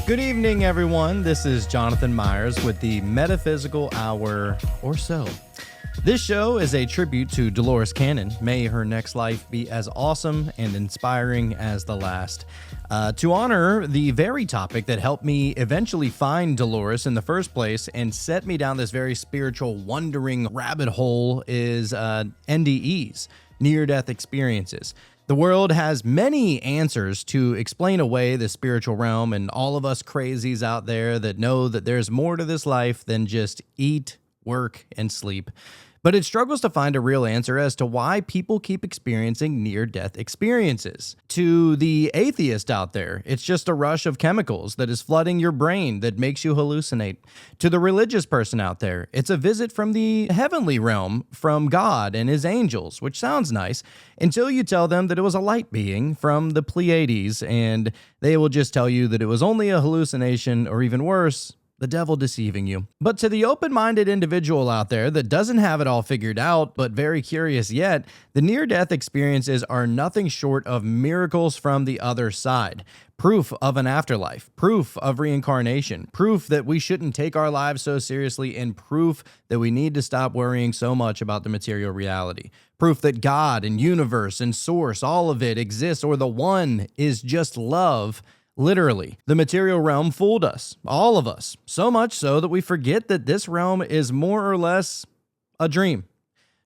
Good evening, everyone. This is Jonathan Myers with the Metaphysical Hour or so. This show is a tribute to Dolores Cannon. May her next life be as awesome and inspiring as the last. To honor the very topic that helped me eventually find Dolores in the first place and set me down this very spiritual, wandering rabbit hole is NDEs, near-death experiences. The world has many answers to explain away the spiritual realm, and all of us crazies out there that know that there's more to this life than just eat, work, and sleep. But it struggles to find a real answer as to why people keep experiencing near-death experiences. To the atheist out there, it's just a rush of chemicals that is flooding your brain that makes you hallucinate. To the religious person out there, it's a visit from the heavenly realm, from God and his angels, which sounds nice, until you tell them that it was a light being from the Pleiades, and they will just tell you that it was only a hallucination, or even worse, the devil deceiving you. But to the open-minded individual out there that doesn't have it all figured out, but very curious yet, the near-death experiences are nothing short of miracles from the other side. Proof of an afterlife, proof of reincarnation, proof that we shouldn't take our lives so seriously, and proof that we need to stop worrying so much about the material reality. Proof that God and universe and source, all of it exists, or the one is just love. Literally, the material realm fooled us, all of us, so much so that we forget that this realm is more or less a dream.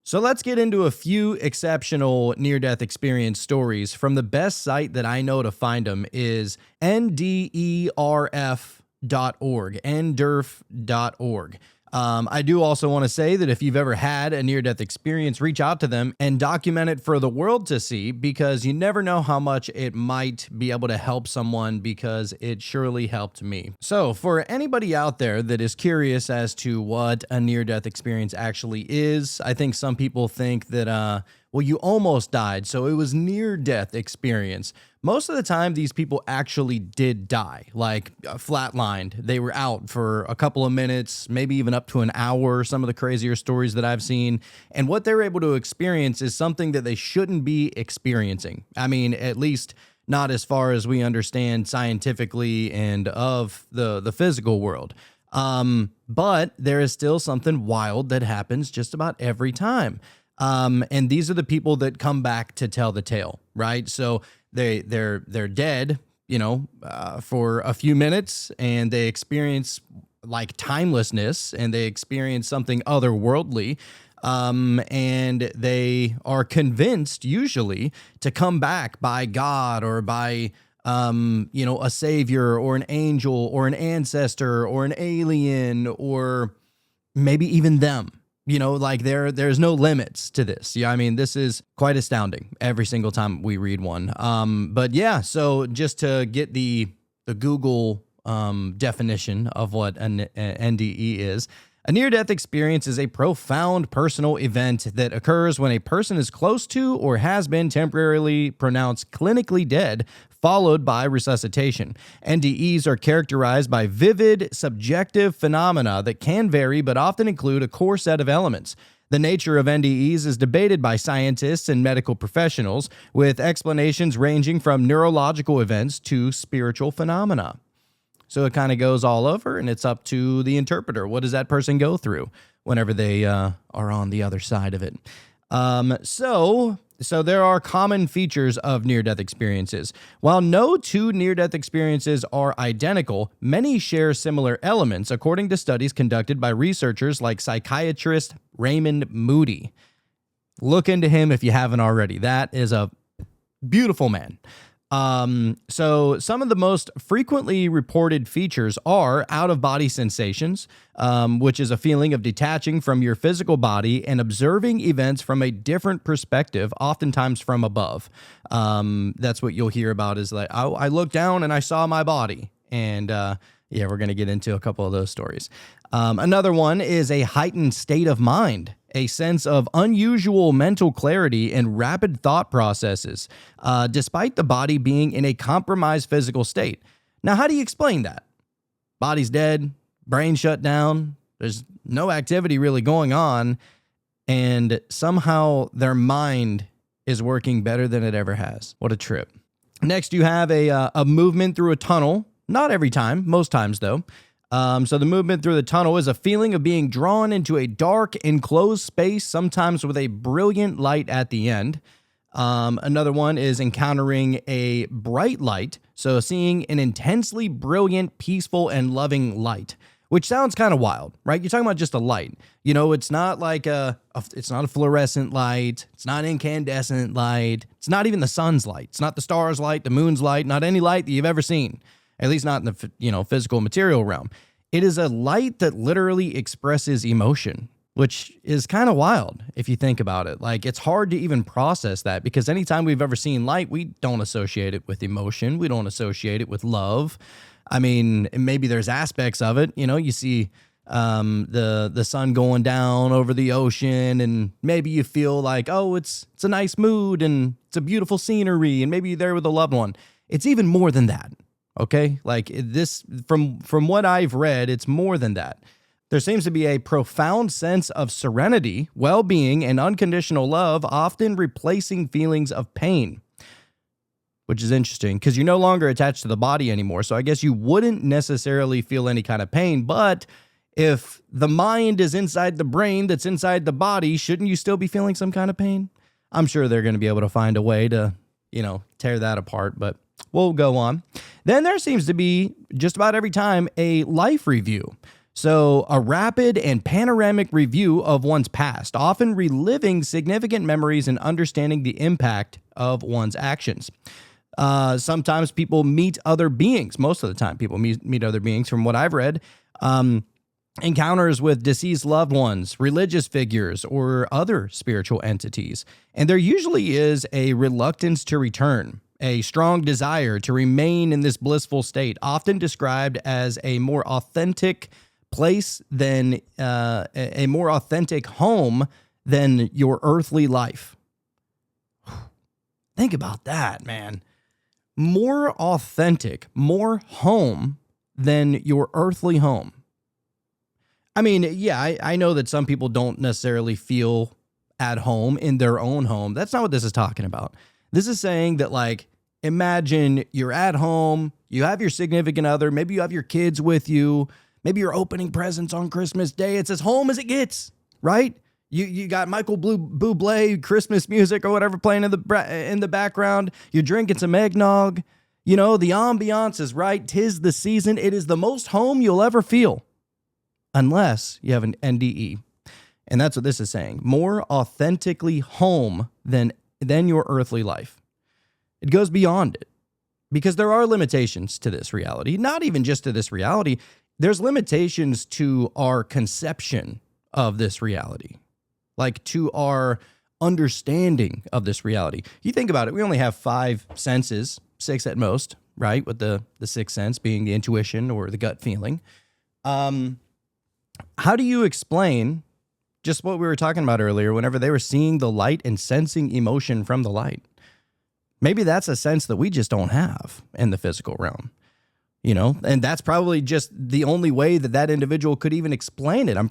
So let's get into a few exceptional near-death experience stories from the best site that I know to find them is nderf.org, nderf.org. I do also want to say that if you've ever had a near-death experience, reach out to them and document it for the world to see, because you never know how much it might be able to help someone, because it surely helped me. So for anybody out there that is curious as to what a near-death experience actually is, I think some people think that, well, you almost died, so it was near-death experience. Most of the time, these people actually did die, like flatlined. They were out for a couple of minutes, maybe even up to an hour, some of the crazier stories that I've seen. And what they're able to experience is something that they shouldn't be experiencing. I mean, at least not as far as we understand scientifically and of the physical world. But there is still something wild that happens just about every time. And these are the people that come back to tell the tale, right? So they're dead, for a few minutes, and they experience like timelessness, and they experience something otherworldly. And they are convinced usually to come back by God or by, a savior or an angel or an ancestor or an alien, or maybe even them. There's no limits to this. Yeah, I mean, this is quite astounding every single time we read one. But yeah, so just to get the Google definition of what an NDE is, a near-death experience is a profound personal event that occurs when a person is close to or has been temporarily pronounced clinically dead, followed by resuscitation. NDEs are characterized by vivid, subjective phenomena that can vary but often include a core set of elements. The nature of NDEs is debated by scientists and medical professionals, with explanations ranging from neurological events to spiritual phenomena. So it kind of goes all over, and it's up to the interpreter. What does that person go through whenever they are on the other side of it? So there are common features of near-death experiences. While no two near-death experiences are identical, many share similar elements, according to studies conducted by researchers like psychiatrist Raymond Moody. Look into him if you haven't already. That is a beautiful man. So some of the most frequently reported features are out-of-body sensations, which is a feeling of detaching from your physical body and observing events from a different perspective, oftentimes from above. That's what you'll hear about is like, I looked down and I saw my body. And, yeah, we're going to get into a couple of those stories. Another one is a heightened state of mind, a sense of unusual mental clarity and rapid thought processes, despite the body being in a compromised physical state. Now, how do you explain that? Body's dead, brain shut down, there's no activity really going on, and somehow their mind is working better than it ever has. What a trip. Next, you have a movement through a tunnel, Not every time, most times though. So the movement through the tunnel is a feeling of being drawn into a dark, enclosed space, sometimes with a brilliant light at the end. Another one is encountering a bright light, so seeing an intensely brilliant, peaceful, and loving light, which sounds kind of wild, right? You're talking about just a light. You know, it's not like it's not a fluorescent light. It's not incandescent light. It's not even the sun's light. It's not the star's light, the moon's light, not any light that you've ever seen, at least not in the, physical material realm. It is a light that literally expresses emotion, which is kind of wild if you think about it. Like, it's hard to even process that, because anytime we've ever seen light, we don't associate it with emotion. We don't associate it with love. I mean, maybe there's aspects of it. You see the sun going down over the ocean, and maybe you feel like, oh, it's a nice mood and it's a beautiful scenery, and maybe you're there with a loved one. It's even more than that. Okay, like this, from what I've read, it's more than that. There seems to be a profound sense of serenity, well-being, and unconditional love, often replacing feelings of pain, which is interesting because you're no longer attached to the body anymore. So I guess you wouldn't necessarily feel any kind of pain, but if the mind is inside the brain that's inside the body, shouldn't you still be feeling some kind of pain? I'm sure they're going to be able to find a way to, tear that apart, but we'll go on. Then there seems to be, just about every time, a life review. So a rapid and panoramic review of one's past, often reliving significant memories and understanding the impact of one's actions. Sometimes people meet other beings. Most of the time people meet other beings, from what I've read. Encounters with deceased loved ones, religious figures, or other spiritual entities. And there usually is a reluctance to return, a strong desire to remain in this blissful state, often described as a more authentic place than a more authentic home than your earthly life. Think about that, man. More authentic, more home than your earthly home. I mean, yeah, I know that some people don't necessarily feel at home in their own home. That's not what this is talking about. This is saying that, like, imagine you're at home, you have your significant other, maybe you have your kids with you, maybe you're opening presents on Christmas Day. It's as home as it gets, right? You got Michael Bublé Christmas music or whatever playing in the background. You're drinking some eggnog. The ambiance is right. 'Tis the season. It is the most home you'll ever feel, unless you have an NDE. And that's what this is saying. More authentically home than your earthly life. It goes beyond it, because there are limitations to this reality. Not even just to this reality. There's limitations to our conception of this reality, like to our understanding of this reality. You think about it, we only have 5 senses, 6 at most, right? With the sixth sense being the intuition or the gut feeling. How do you explain just what we were talking about earlier, whenever they were seeing the light and sensing emotion from the light? Maybe that's a sense that we just don't have in the physical realm. And that's probably just the only way that individual could even explain it. I'm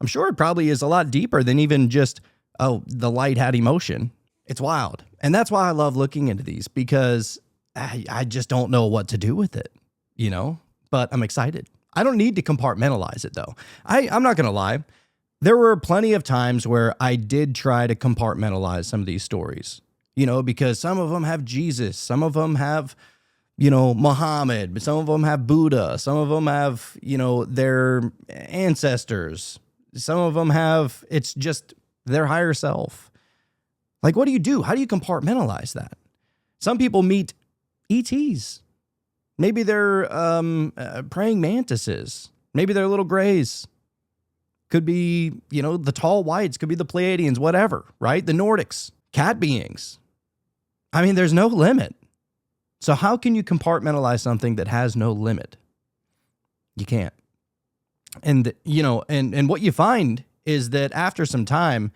sure it probably is a lot deeper than even just, oh, the light had emotion. It's wild. And that's why I love looking into these, because I just don't know what to do with it, but I'm excited. I don't need to compartmentalize it, though. I'm not going to lie. There were plenty of times where I did try to compartmentalize some of these stories, because some of them have Jesus, some of them have Muhammad, but some of them have Buddha, some of them have, their ancestors, some of them have, it's just their higher self. Like, what do you do? How do you compartmentalize that? Some people meet ETs. Maybe they're praying mantises. Maybe they're little grays. Could be, the tall whites, could be the Pleiadians, whatever, right? The Nordics, cat beings. I mean, there's no limit. So how can you compartmentalize something that has no limit? You can't. And, and what you find is that after some time,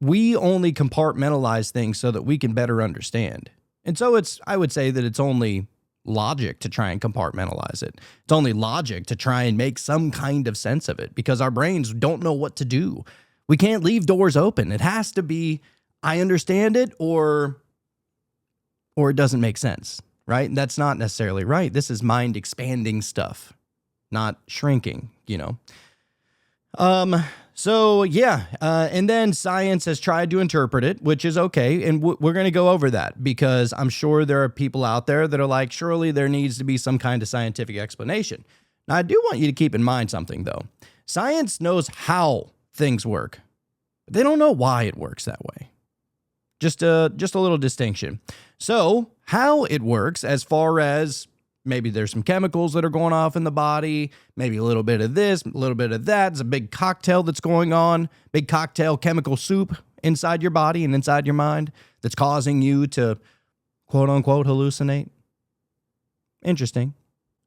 we only compartmentalize things so that we can better understand. And so I would say that it's only logic to try and compartmentalize it. It's only logic to try and make some kind of sense of it, because our brains don't know what to do. We can't leave doors open. It has to be, I understand it, or it doesn't make sense, right? That's not necessarily right. This is mind expanding stuff, not shrinking, you know. So yeah, and then science has tried to interpret it, which is okay. And we're going to go over that because I'm sure there are people out there that are like, surely there needs to be some kind of scientific explanation. Now, I do want you to keep in mind something though. Science knows how things work, but they don't know why it works that way. Just a little distinction. So how it works, as far as maybe there's some chemicals that are going off in the body, maybe a little bit of this, a little bit of that. It's a big cocktail that's going on, big cocktail chemical soup inside your body and inside your mind that's causing you to quote unquote hallucinate. Interesting.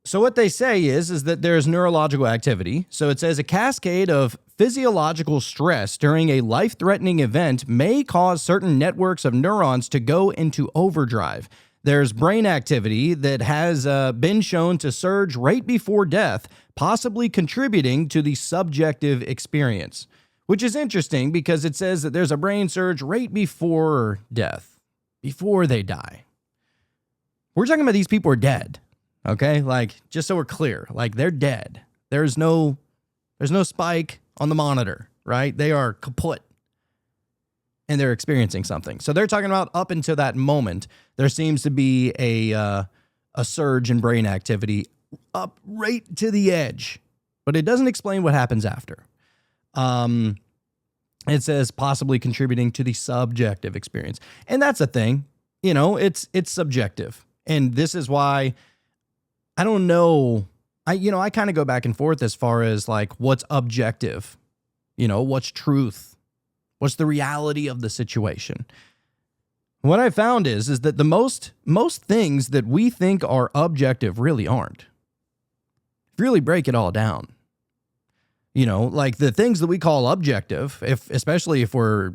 So what they say is that there's neurological activity. So it says a cascade of physiological stress during a life-threatening event may cause certain networks of neurons to go into overdrive. There's brain activity that has been shown to surge right before death, possibly contributing to the subjective experience, which is interesting because it says that there's a brain surge right before death, before they die. We're talking about these people are dead. Okay, like just so we're clear, like they're dead. There's no spike on the monitor, right? They are kaput and they're experiencing something. So they're talking about up until that moment, there seems to be a surge in brain activity up right to the edge, but it doesn't explain what happens after. It says possibly contributing to the subjective experience, and that's a thing. You know, it's subjective, and this is why. I don't know. I kind of go back and forth as far as like what's objective, what's truth, what's the reality of the situation. What I found is that the most things that we think are objective really aren't. If you really break it all down, like the things that we call objective, especially if we're,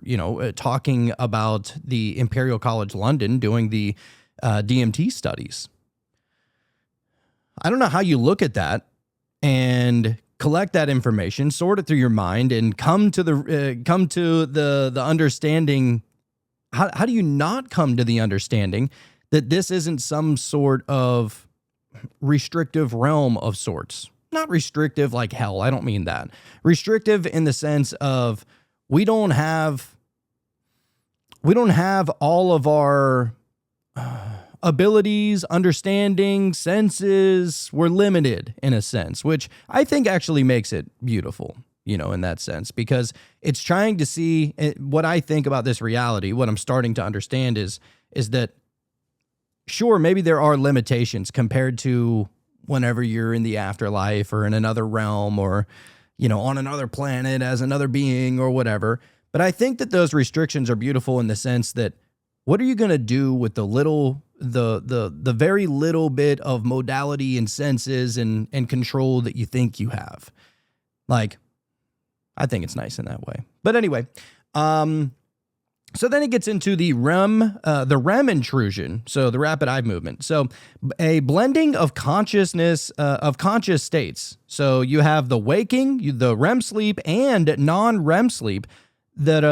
talking about the Imperial College London doing the DMT studies. I don't know how you look at that and collect that information, sort it through your mind, and come to the understanding. How do you not come to the understanding that this isn't some sort of restrictive realm of sorts? Not restrictive like hell. I don't mean that. Restrictive in the sense of we don't have all of our abilities, understanding, senses. We're limited in a sense, which I think actually makes it beautiful, in that sense, because it's trying to see what I think about this reality. What I'm starting to understand is that, sure, maybe there are limitations compared to whenever you're in the afterlife or in another realm or, on another planet as another being or whatever. But I think that those restrictions are beautiful in the sense that what are you going to do with the very little bit of modality and senses and control that you think you have? Like, I think it's nice in that way. But anyway, so then it gets into the REM intrusion, so the rapid eye movement. So a blending of consciousness, of conscious states. So you have the waking, the REM sleep, and non-REM sleep that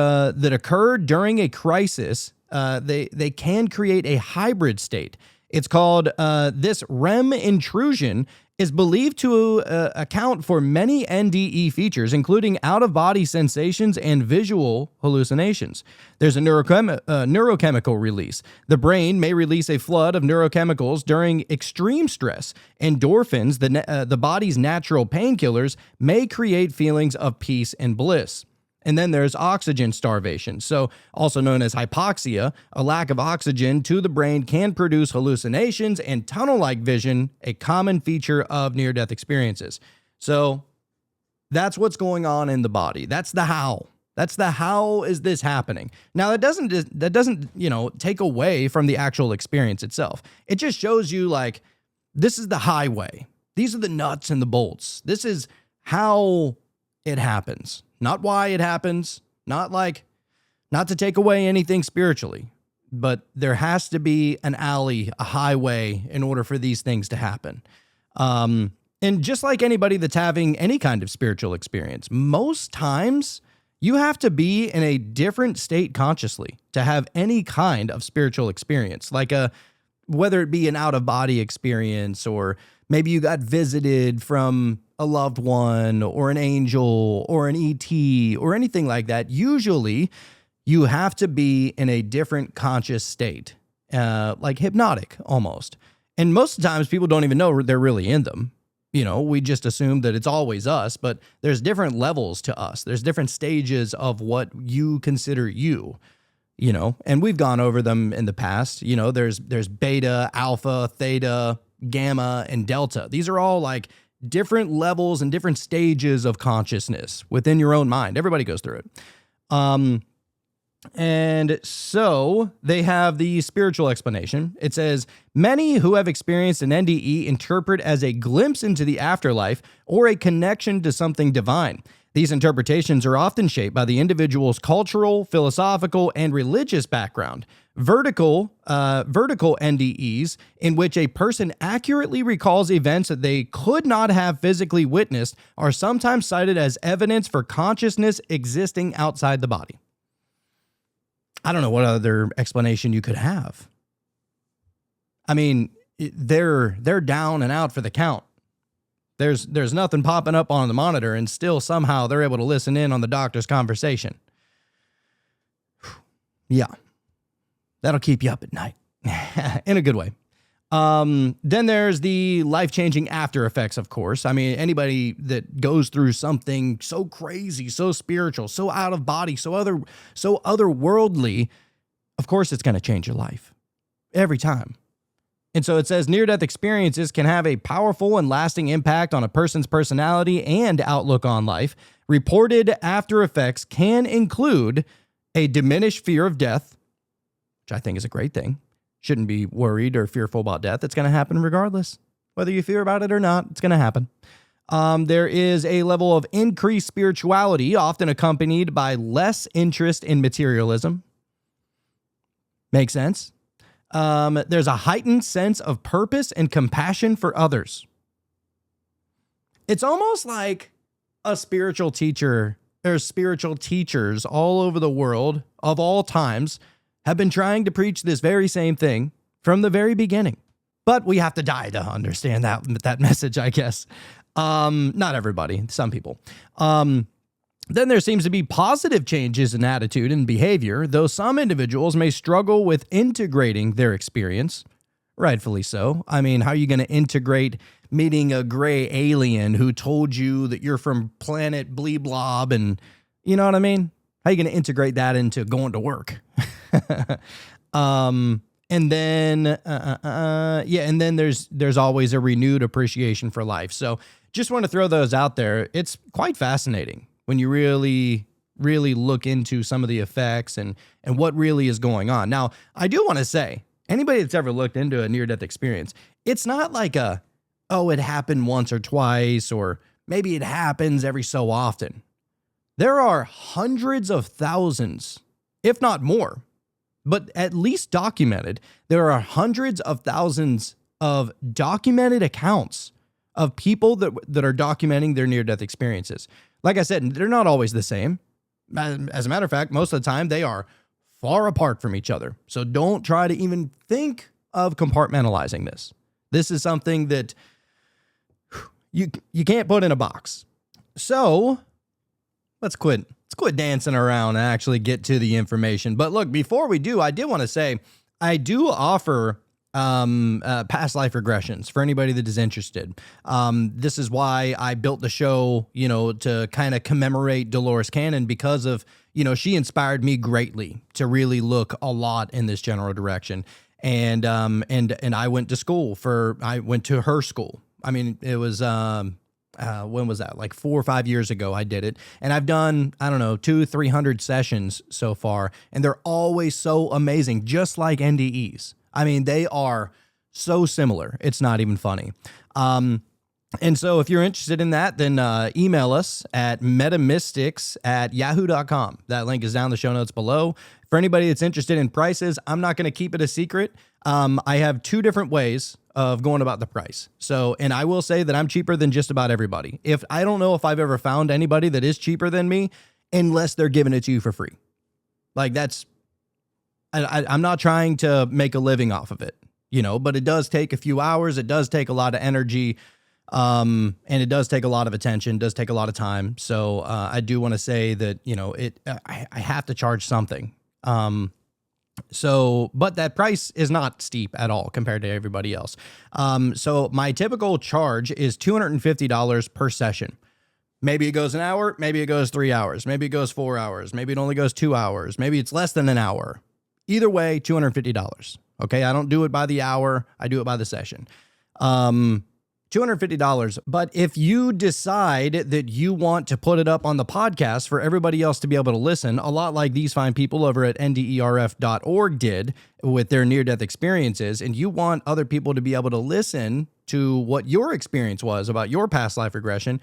occur during a crisis. They can create a hybrid state. It's called, this REM intrusion is believed to account for many NDE features, including out-of-body sensations and visual hallucinations. There's a neurochemical release. The brain may release a flood of neurochemicals during extreme stress. Endorphins, the body's natural painkillers, may create feelings of peace and bliss. And then there's oxygen starvation, so also known as hypoxia. A lack of oxygen to the brain can produce hallucinations and tunnel-like vision, a common feature of near-death experiences. So that's what's going on in the body. That's the how. That's the how is this happening. Now, that doesn't take away from the actual experience itself. It just shows you, like, this is the highway. These are the nuts and the bolts. This is how it happens. Not why it happens, not to take away anything spiritually, but there has to be an alley, a highway in order for these things to happen. And just like anybody that's having any kind of spiritual experience, most times you have to be in a different state consciously to have any kind of spiritual experience. Like whether it be an out of body experience, or maybe you got visited from a loved one or an angel or an ET or anything like that, usually you have to be in a different conscious state, like hypnotic almost. And most of the times people don't even know they're really in them. We just assume that it's always us, but there's different levels to us. There's different stages of what you consider you, and we've gone over them in the past. There's beta, alpha, theta, gamma, and delta. These are all like different levels and different stages of consciousness within your own mind. Everybody goes through it. And so they have the spiritual explanation. It says, many who have experienced an NDE interpret as a glimpse into the afterlife or a connection to something divine. These interpretations are often shaped by the individual's cultural, philosophical, and religious background. Vertical NDEs, in which a person accurately recalls events that they could not have physically witnessed, are sometimes cited as evidence for consciousness existing outside the body. I don't know what other explanation you could have. I mean, they're down and out for the count. There's nothing popping up on the monitor, and still somehow they're able to listen in on the doctor's conversation. Yeah, that'll keep you up at night in a good way. Then there's the life-changing after effects, of course. I mean, anybody that goes through something so crazy, so spiritual, so out of body, so otherworldly, of course it's going to change your life every time. And so it says near-death experiences can have a powerful and lasting impact on a person's personality and outlook on life. Reported after effects can include a diminished fear of death, which I think is a great thing. Shouldn't be worried or fearful about death. It's going to happen regardless. Whether you fear about it or not, it's going to happen. There is a level of increased spirituality, often accompanied by less interest in materialism. Makes sense. There's a heightened sense of purpose and compassion for others. It's almost like a spiritual teacher. There's spiritual teachers all over the world of all times have been trying to preach this very same thing from the very beginning. But we have to die to understand that message, I guess. Not everybody, some people. Then there seems to be positive changes in attitude and behavior, though some individuals may struggle with integrating their experience. Rightfully so. I mean, how are you going to integrate meeting a gray alien who told you that you're from planet Bleeblob, and you know what I mean? How are you going to integrate that into going to work? And then there's always a renewed appreciation for life. So just want to throw those out there. It's quite fascinating when you really, really look into some of the effects and what really is going on. Now, I do want to say, anybody that's ever looked into a near-death experience, it's not like it happened once or twice, or maybe it happens every so often. There are hundreds of thousands, if not more, but at least documented. There are hundreds of thousands of documented accounts of people that are documenting their near-death experiences. Like I said, they're not always the same. As a matter of fact, most of the time they are far apart from each other. So don't try to even think of compartmentalizing this. This is something that you can't put in a box. So let's quit dancing around and actually get to the information. But look, before we do, I did want to say I do offer past life regressions for anybody that is interested. This is why I built the show, to kind of commemorate Dolores Cannon, because of, she inspired me greatly to really look a lot in this general direction. And I went to her school. I mean, it was, when was that? Like 4 or 5 years ago, I did it. And I've done, 200-300 sessions so far. And they're always so amazing, just like NDEs. I mean, they are so similar. It's not even funny. And so if you're interested in that, then email us at metamystics@yahoo.com. That link is down in the show notes below. For anybody that's interested in prices, I'm not going to keep it a secret. I have 2 different ways of going about the price. So, and I will say that I'm cheaper than just about everybody. I don't know if I've ever found anybody that is cheaper than me, unless they're giving it to you for free. Like I'm not trying to make a living off of it. but it does take a few hours. It does take a lot of energy. And it does take a lot of attention, does take a lot of time. So, I do want to say that, I have to charge something. But that price is not steep at all compared to everybody else. So my typical charge is $250 per session. Maybe it goes an hour, maybe it goes 3 hours, maybe it goes 4 hours, maybe it only goes 2 hours, maybe it's less than an hour. Either way, $250. Okay. I don't do it by the hour. I do it by the session. $250. But if you decide that you want to put it up on the podcast for everybody else to be able to listen, a lot like these fine people over at nderf.org did with their near-death experiences, and you want other people to be able to listen to what your experience was about your past life regression,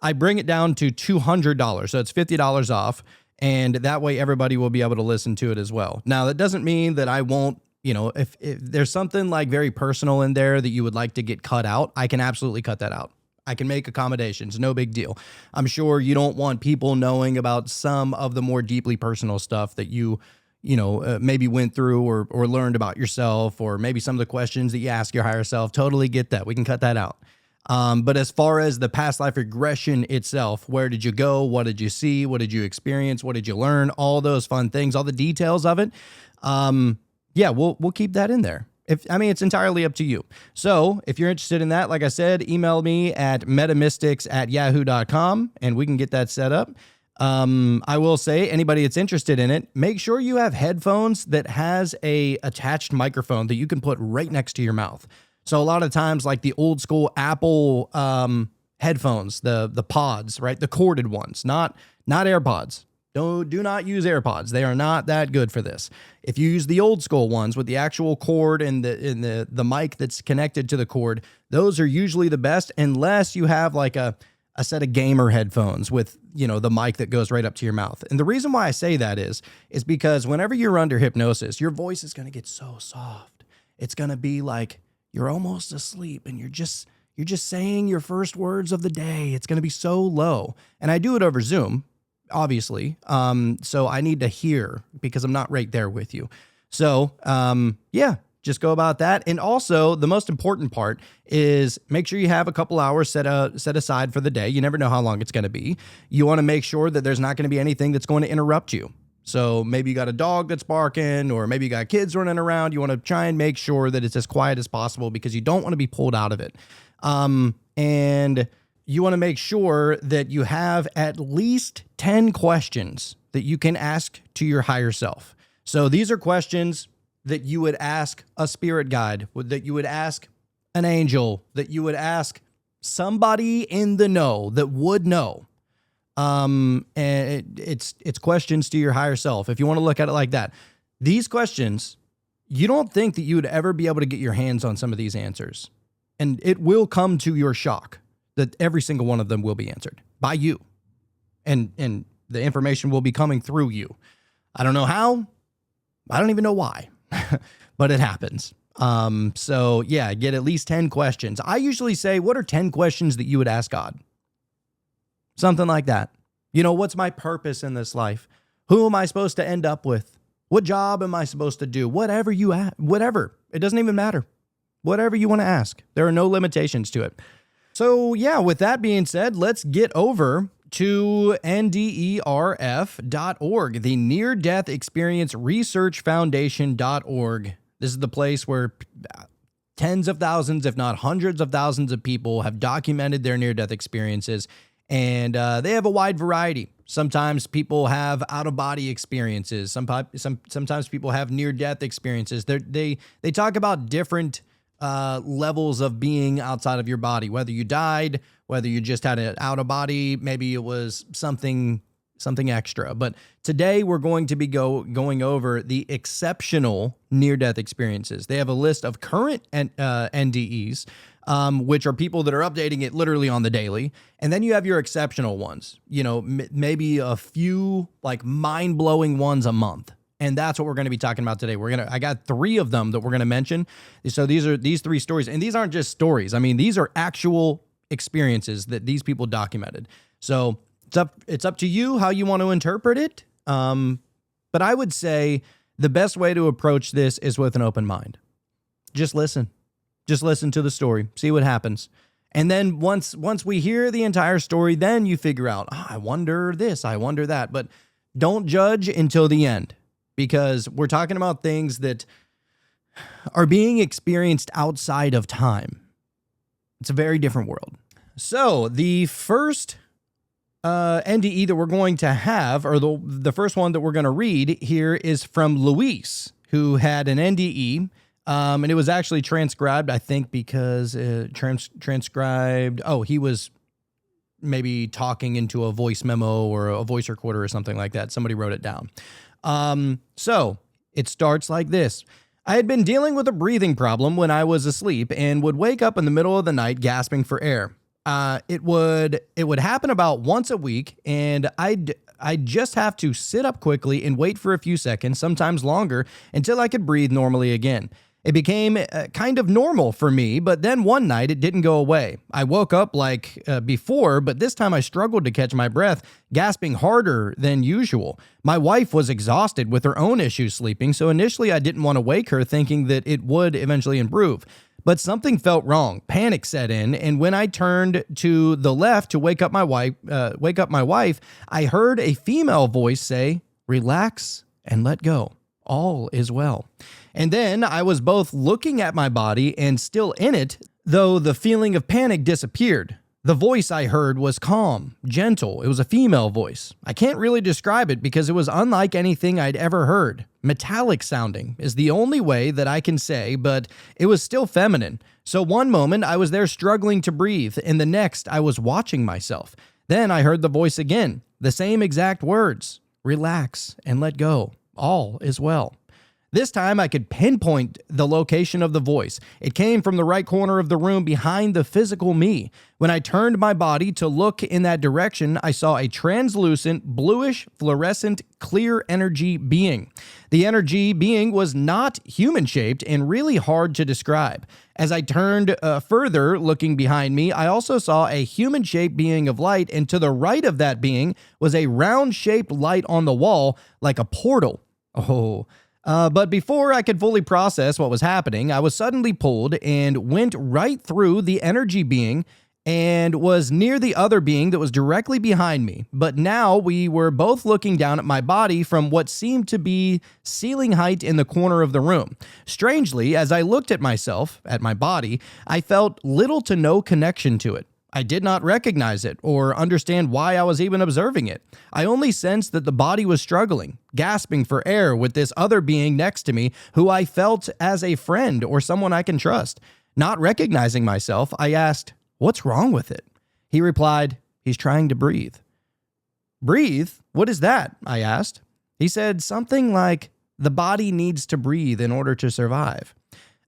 I bring it down to $200. So it's $50 off. And that way everybody will be able to listen to it as well. Now, that doesn't mean that I won't, if there's something like very personal in there that you would like to get cut out, I can absolutely cut that out. I can make accommodations, no big deal. I'm sure you don't want people knowing about some of the more deeply personal stuff that you maybe went through or learned about yourself, or maybe some of the questions that you ask your higher self. Totally get that. We can cut that out. But as far as the past life regression itself, where did you go? What did you see? What did you experience? What did you learn? All those fun things, all the details of it. Yeah, we'll keep that in there. It's entirely up to you. So if you're interested in that, like I said, email me at metamystics@yahoo.com and we can get that set up. I will say, anybody that's interested in it, make sure you have headphones that has a attached microphone that you can put right next to your mouth. So a lot of times, like the old school Apple headphones, the pods, right? The corded ones, not AirPods. Do not use AirPods. They are not that good for this. If you use the old school ones with the actual cord and the mic that's connected to the cord, those are usually the best, unless you have like a set of gamer headphones with, the mic that goes right up to your mouth. And the reason why I say that is because whenever you're under hypnosis, your voice is going to get so soft. It's going to be like you're almost asleep and you're just saying your first words of the day. It's going to be so low. And I do it over Zoom, obviously. So I need to hear because I'm not right there with you. So, yeah, just go about that. And also the most important part is make sure you have a couple hours set aside for the day. You never know how long it's going to be. You want to make sure that there's not going to be anything that's going to interrupt you. So maybe you got a dog that's barking, or maybe you got kids running around. You want to try and make sure that it's as quiet as possible because you don't want to be pulled out of it. And you want to make sure that you have at least 10 questions that you can ask to your higher self. So these are questions that you would ask a spirit guide, that you would ask an angel, that you would ask somebody in the know that would know. And it's questions to your higher self. If you want to look at it like that, these questions, you don't think that you would ever be able to get your hands on some of these answers. And it will come to your shock that every single one of them will be answered by you. And the information will be coming through you. I don't know how. I don't even know why, but it happens. So yeah, get at least 10 questions. I usually say, what are 10 questions that you would ask God? Something like that. What's my purpose in this life? Who am I supposed to end up with? What job am I supposed to do? Whatever whatever. It doesn't even matter. Whatever you want to ask. There are no limitations to it. So yeah, with that being said, let's get over to NDERF.org, the Near Death Experience Research Foundation.org. This is the place where tens of thousands, if not hundreds of thousands of people have documented their near-death experiences, and they have a wide variety. Sometimes people have out-of-body experiences. Sometimes people have near-death experiences. They talk about different levels of being outside of your body, whether you died, whether you just had it out of body, maybe it was something extra. But today we're going to be going over the exceptional near-death experiences. They have a list of current NDEs, which are people that are updating it literally on the daily. And then you have your exceptional ones, maybe a few like mind-blowing ones a month. And that's what we're going to be talking about today. I got 3 of them that we're going to mention. So these 3 stories, and these aren't just stories. I mean, these are actual experiences that these people documented. So it's up to you how you want to interpret it. But I would say the best way to approach this is with an open mind. just listen. Just listen to the story. See what happens. And then once we hear the entire story, then you figure out, I wonder this, I wonder that. But don't judge until the end, because we're talking about things that are being experienced outside of time. It's a very different world. So the first NDE that we're going to have, or the first one that we're going to read here, is from Luis, who had an NDE. And it was actually transcribed, I think, because transcribed. Oh, he was maybe talking into a voice memo or a voice recorder or something like that. Somebody wrote it down. So it starts like this. I had been dealing with a breathing problem when I was asleep and would wake up in the middle of the night gasping for air. It would happen about once a week, and I'd just have to sit up quickly and wait for a few seconds, sometimes longer, until I could breathe normally again. It became kind of normal for me, but then one night it didn't go away. I woke up like before, but this time I struggled to catch my breath, gasping harder than usual. My wife was exhausted with her own issues sleeping, so initially I didn't want to wake her, thinking that it would eventually improve. But something felt wrong. Panic set in, and when I turned to the left to wake up my wife, I heard a female voice say, "Relax and let go. All is well." And then I was both looking at my body and still in it, though the feeling of panic disappeared. The voice I heard was calm, gentle. It was a female voice. I can't really describe it because it was unlike anything I'd ever heard. Metallic sounding is the only way that I can say, but it was still feminine. So one moment I was there struggling to breathe, and the next I was watching myself. Then I heard the voice again, the same exact words. Relax and let go. All is well. This time I could pinpoint the location of the voice. It came from the right corner of the room behind the physical me. When I turned my body to look in that direction, I saw a translucent, bluish, fluorescent, clear energy being. The energy being was not human-shaped and really hard to describe. As I turned further, looking behind me, I also saw a human-shaped being of light, and to the right of that being was a round-shaped light on the wall, like a portal. But before I could fully process what was happening, I was suddenly pulled and went right through the energy being and was near the other being that was directly behind me. But now we were both looking down at my body from what seemed to be ceiling height in the corner of the room. Strangely, as I looked at myself, at my body, I felt little to no connection to it. I did not recognize it or understand why I was even observing it. I only sensed that the body was struggling, gasping for air with this other being next to me who I felt as a friend or someone I can trust. Not recognizing myself, I asked, "What's wrong with it?" He replied, "He's trying to breathe." "Breathe? What is that?" I asked. He said something like, "The body needs to breathe in order to survive."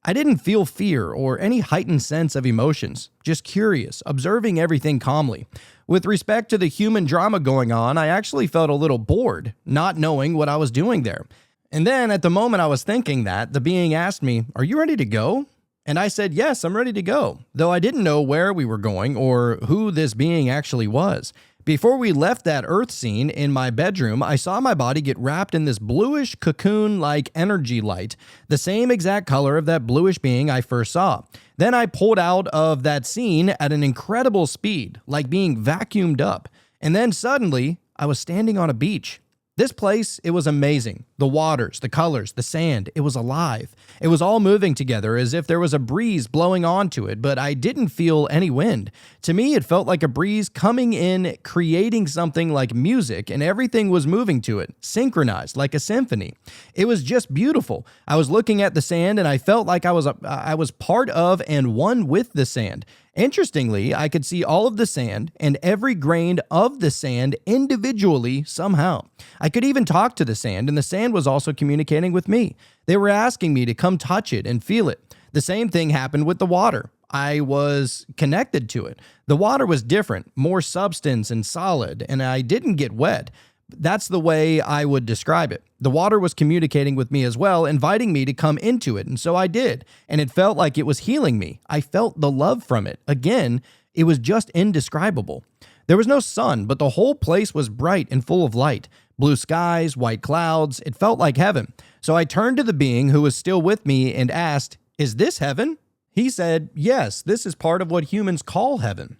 I didn't feel fear or any heightened sense of emotions, just curious, observing everything calmly. With respect to the human drama going on, I actually felt a little bored, not knowing what I was doing there. And then at the moment I was thinking that, the being asked me, "Are you ready to go?" And I said, "Yes, I'm ready to go," though I didn't know where we were going or who this being actually was. Before we left that earth scene in my bedroom, I saw my body get wrapped in this bluish cocoon-like energy light, the same exact color of that bluish being I first saw. Then I pulled out of that scene at an incredible speed, like being vacuumed up. And then suddenly, I was standing on a beach. This place, it was amazing. The waters, the colors, the sand, it was alive. It was all moving together as if there was a breeze blowing onto it, but I didn't feel any wind. To me, it felt like a breeze coming in, creating something like music, and everything was moving to it, synchronized like a symphony. It was just beautiful. I was looking at the sand and I felt like I was part of and one with the sand. Interestingly, I could see all of the sand and every grain of the sand individually somehow. I could even talk to the sand, and the sand was also communicating with me. They were asking me to come touch it and feel it. The same thing happened with the water. I was connected to it. The water was different, more substance and solid, and I didn't get wet. That's the way I would describe it. The water was communicating with me as well, inviting me to come into it, and so I did, and it felt like it was healing me. I felt the love from it. Again, it was just indescribable. There was no sun, but the whole place was bright and full of light. Blue skies, white clouds, it felt like heaven. So I turned to the being who was still with me and asked, "Is this heaven?" He said, "Yes, this is part of what humans call heaven."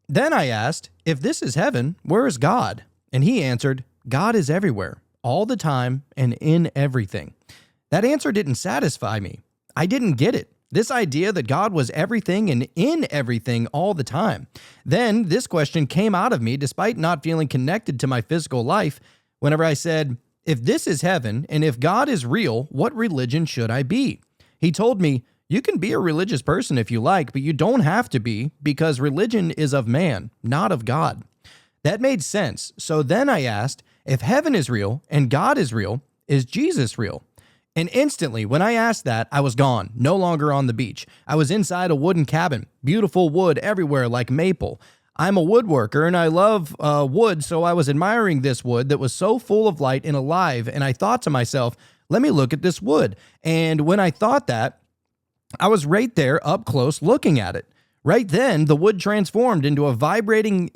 Then I asked, "If this is heaven, where is God?" And he answered, "God is everywhere, all the time, and in everything." That answer didn't satisfy me. I didn't get it. This idea that God was everything and in everything all the time. Then this question came out of me despite not feeling connected to my physical life whenever I said, "If this is heaven and if God is real, what religion should I be?" He told me, "You can be a religious person if you like, but you don't have to be because religion is of man, not of God." That made sense. So then I asked, if heaven is real and God is real, is Jesus real? And instantly, when I asked that, I was gone, no longer on the beach. I was inside a wooden cabin, beautiful wood everywhere like maple. I'm a woodworker and I love wood, so I was admiring this wood that was so full of light and alive, and I thought to myself, let me look at this wood. And when I thought that, I was right there up close looking at it. Right then, the wood transformed into vibrating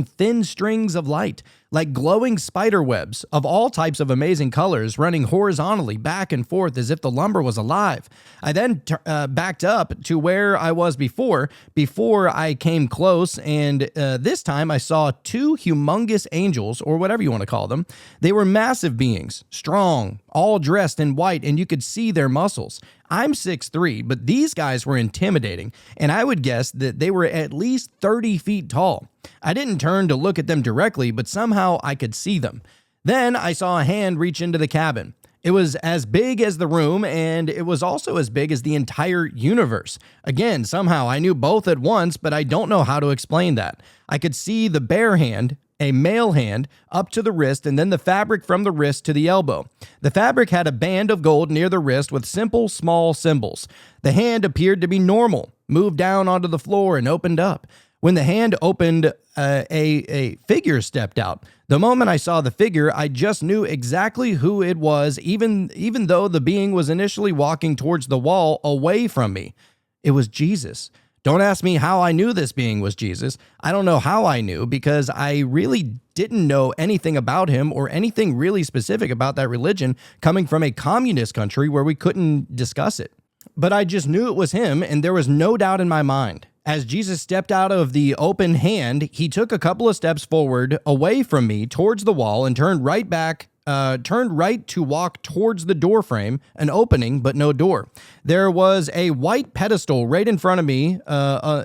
thin strings of light, like glowing spider webs of all types of amazing colors running horizontally back and forth as if the lumber was alive. I then backed up to where I was before I came close, and this time I saw two humongous angels, or whatever you want to call them. They were massive beings, strong, all dressed in white, and you could see their muscles. I'm 6'3", but these guys were intimidating, and I would guess that they were at least 30 feet tall. I didn't turn to look at them directly, but somehow I could see them. Then I saw a hand reach into the cabin. It was as big as the room, and it was also as big as the entire universe. Again, somehow I knew both at once, but I don't know how to explain that. I could see the bare hand, a male hand, up to the wrist, and then the fabric from the wrist to the elbow. The fabric had a band of gold near the wrist with simple, small symbols. The hand appeared to be normal, moved down onto the floor and opened up. When the hand opened, a figure stepped out. The moment I saw the figure, I just knew exactly who it was, even though the being was initially walking towards the wall away from me. It was Jesus. Don't ask me how I knew this being was Jesus. I don't know how I knew because I really didn't know anything about him or anything really specific about that religion coming from a communist country where we couldn't discuss it. But I just knew it was him, and there was no doubt in my mind. As Jesus stepped out of the open hand, he took a couple of steps forward away from me towards the wall and turned right to walk towards the door frame, an opening, but no door. There was a white pedestal right in front of me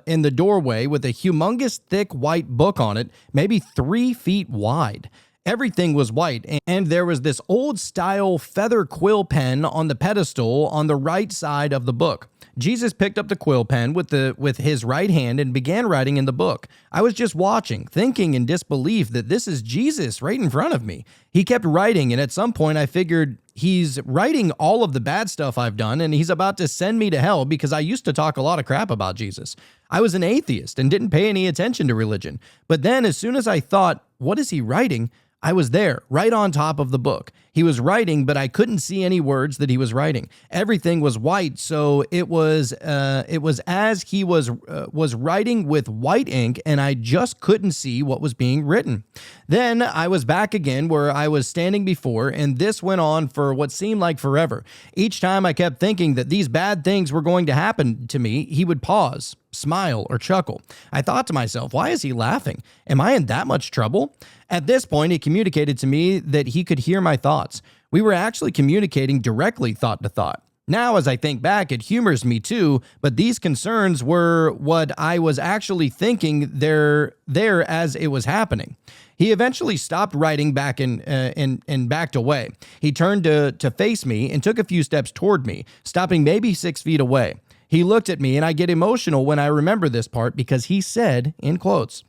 in the doorway with a humongous thick white book on it, maybe 3 feet wide. Everything was white, and there was this old-style feather quill pen on the pedestal on the right side of the book. Jesus picked up the quill pen with his right hand and began writing in the book. I was just watching, thinking in disbelief that this is Jesus right in front of me. He kept writing, and at some point I figured he's writing all of the bad stuff I've done, and he's about to send me to hell because I used to talk a lot of crap about Jesus. I was an atheist and didn't pay any attention to religion. But then as soon as I thought, what is he writing? I was there, right on top of the book. He was writing, but I couldn't see any words that he was writing. Everything was white, so it was as he was writing with white ink, and I just couldn't see what was being written. Then I was back again where I was standing before, and this went on for what seemed like forever. Each time I kept thinking that these bad things were going to happen to me, he would pause, smile, or chuckle. I thought to myself, why is he laughing? Am I in that much trouble? At this point, he communicated to me that he could hear my thoughts. We were actually communicating directly thought to thought. Now, as I think back, it humors me too, but these concerns were what I was actually thinking there as it was happening. He eventually stopped writing back and backed away. He turned to face me and took a few steps toward me, stopping maybe 6 feet away. He looked at me, and I get emotional when I remember this part because he said, in quotes,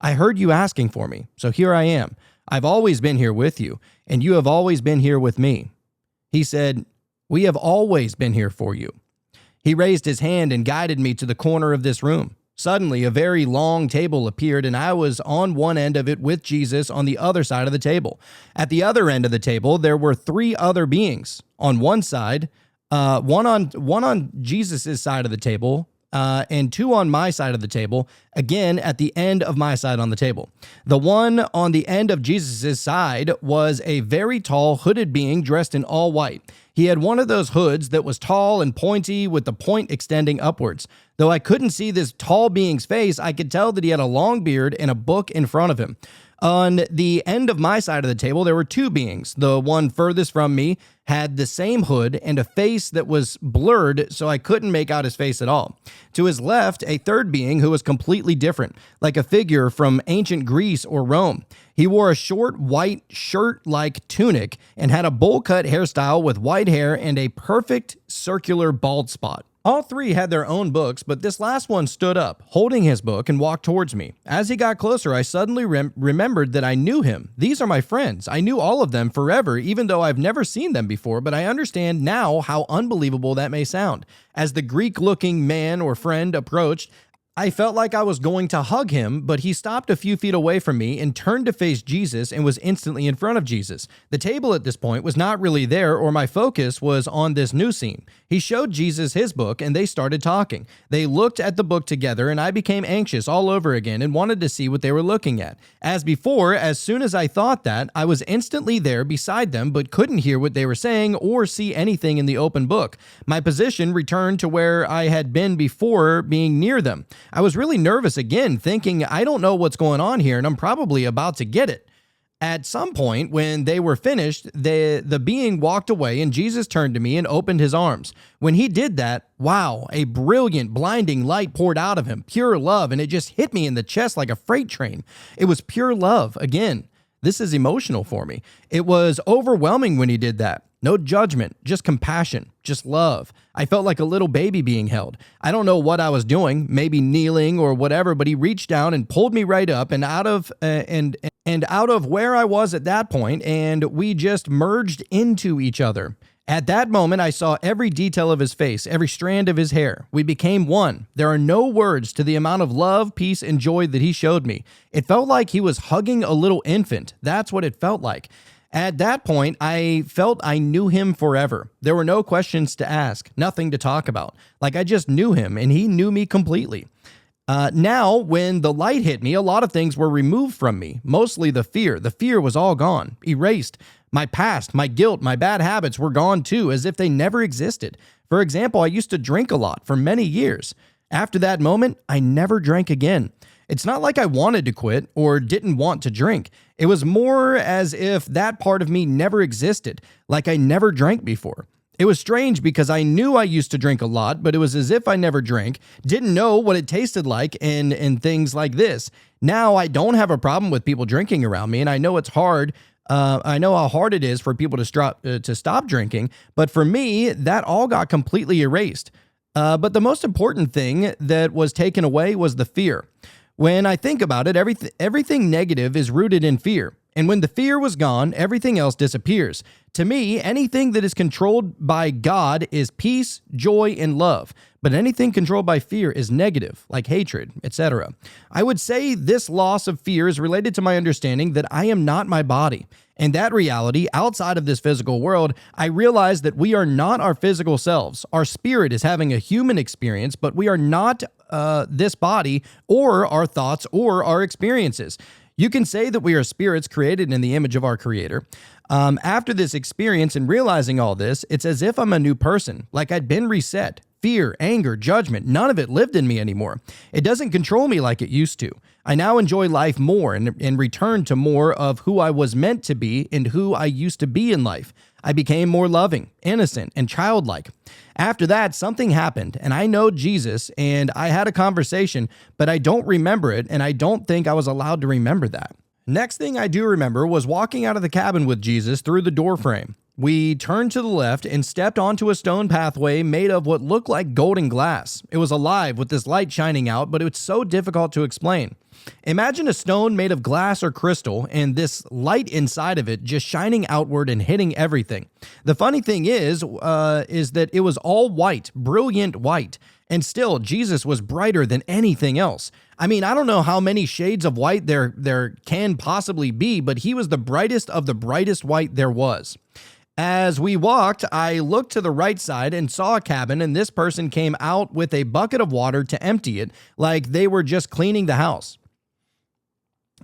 "I heard you asking for me, so here I am. I've always been here with you, and you have always been here with me." He said, "We have always been here for you." He raised his hand and guided me to the corner of this room. Suddenly, a very long table appeared, and I was on one end of it with Jesus on the other side of the table. At the other end of the table, there were 3 other beings. On one side, one on Jesus's side of the table, and 2 on my side of the table, again at the end of my side on the table. The one on the end of Jesus's side was a very tall, hooded being dressed in all white. He had one of those hoods that was tall and pointy with the point extending upwards. Though I couldn't see this tall being's face, I could tell that he had a long beard and a book in front of him. On the end of my side of the table, there were two beings. The one furthest from me had the same hood and a face that was blurred, so I couldn't make out his face at all. To his left, a third being who was completely different, like a figure from ancient Greece or Rome. He wore a short white shirt-like tunic and had a bowl-cut hairstyle with white hair and a perfect circular bald spot. All three had their own books, but this last one stood up, holding his book, and walked towards me. As he got closer, I suddenly remembered that I knew him. These are my friends. I knew all of them forever, even though I've never seen them before, but I understand now how unbelievable that may sound. As the Greek-looking man or friend approached, I felt like I was going to hug him, but he stopped a few feet away from me and turned to face Jesus and was instantly in front of Jesus. The table at this point was not really there, or my focus was on this new scene. He showed Jesus his book and they started talking. They looked at the book together and I became anxious all over again and wanted to see what they were looking at. As before, as soon as I thought that, I was instantly there beside them but couldn't hear what they were saying or see anything in the open book. My position returned to where I had been before, being near them. I was really nervous again, thinking I don't know what's going on here and I'm probably about to get it. At some point, when they were finished, the being walked away and Jesus turned to me and opened his arms. When he did that, wow, a brilliant, blinding light poured out of him, pure love, and it just hit me in the chest like a freight train. It was pure love. Again, this is emotional for me. It was overwhelming when he did that. No judgment, just compassion, just love. I felt like a little baby being held. I don't know what I was doing, maybe kneeling or whatever, but he reached down and pulled me right up and out of where I was at that point, and we just merged into each other. At that moment, I saw every detail of his face, every strand of his hair. We became one. There are no words to the amount of love, peace, and joy that he showed me. It felt like he was hugging a little infant. That's what it felt like. At that point, I felt I knew him forever. There were no questions to ask, nothing to talk about. Like I just knew him and he knew me completely. Now, when the light hit me, a lot of things were removed from me, mostly the fear. The fear was all gone, erased. My past, my guilt, my bad habits were gone too, as if they never existed. For example, I used to drink a lot for many years. After that moment, I never drank again. It's not like I wanted to quit or didn't want to drink. It was more as if that part of me never existed, like I never drank before. It was strange because I knew I used to drink a lot, but it was as if I never drank, didn't know what it tasted like, and things like this. Now I don't have a problem with people drinking around me, and I know it's hard. I know how hard it is for people to stop drinking, but for me, that all got completely erased. But the most important thing that was taken away was the fear. When I think about it, everything negative is rooted in fear. And when the fear was gone, everything else disappears. To me, anything that is controlled by God is peace, joy, and love. But anything controlled by fear is negative, like hatred, etc. I would say this loss of fear is related to my understanding that I am not my body. And that reality, outside of this physical world, I realize that we are not our physical selves. Our spirit is having a human experience, but we are not this body or our thoughts or our experiences. You can say that we are spirits created in the image of our Creator. After this experience and realizing all this, it's as if I'm a new person, like I'd been reset. Fear, anger, judgment, none of it lived in me anymore. It doesn't control me like it used to. I now enjoy life more and return to more of who I was meant to be and who I used to be in life. I became more loving, innocent, and childlike. After that, something happened, and I know Jesus, and I had a conversation, but I don't remember it, and I don't think I was allowed to remember that. Next thing I do remember was walking out of the cabin with Jesus through the door frame. We turned to the left and stepped onto a stone pathway made of what looked like golden glass. It was alive with this light shining out, but it was so difficult to explain. Imagine a stone made of glass or crystal and this light inside of it just shining outward and hitting everything. The funny thing is that it was all white, brilliant white. And still, Jesus was brighter than anything else. I mean, I don't know how many shades of white there can possibly be, but he was the brightest of the brightest white there was. As we walked, I looked to the right side and saw a cabin, and this person came out with a bucket of water to empty it, like they were just cleaning the house.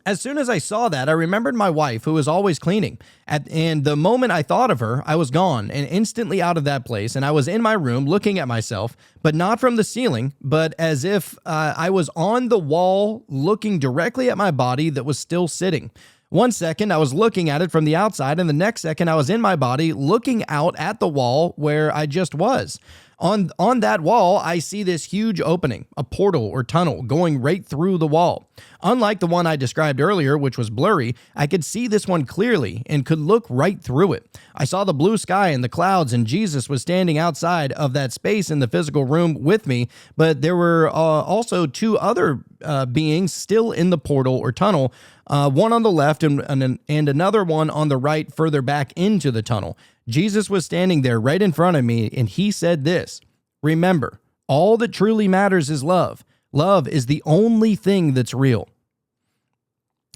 As soon as I saw that, I remembered my wife, who was always cleaning. And the moment I thought of her, I was gone and instantly out of that place. And I was in my room looking at myself, but not from the ceiling, but as if I was on the wall looking directly at my body that was still sitting. One second, I was looking at it from the outside, and the next second, I was in my body looking out at the wall where I just was. On that wall, I see this huge opening, a portal or tunnel going right through the wall. Unlike the one I described earlier, which was blurry, I could see this one clearly and could look right through it. I saw the blue sky and the clouds, and Jesus was standing outside of that space in the physical room with me, but there were also two other beings still in the portal or tunnel, one on the left and another one on the right further back into the tunnel. Jesus was standing there right in front of me, and he said this: "Remember, all that truly matters is love. Love is the only thing that's real."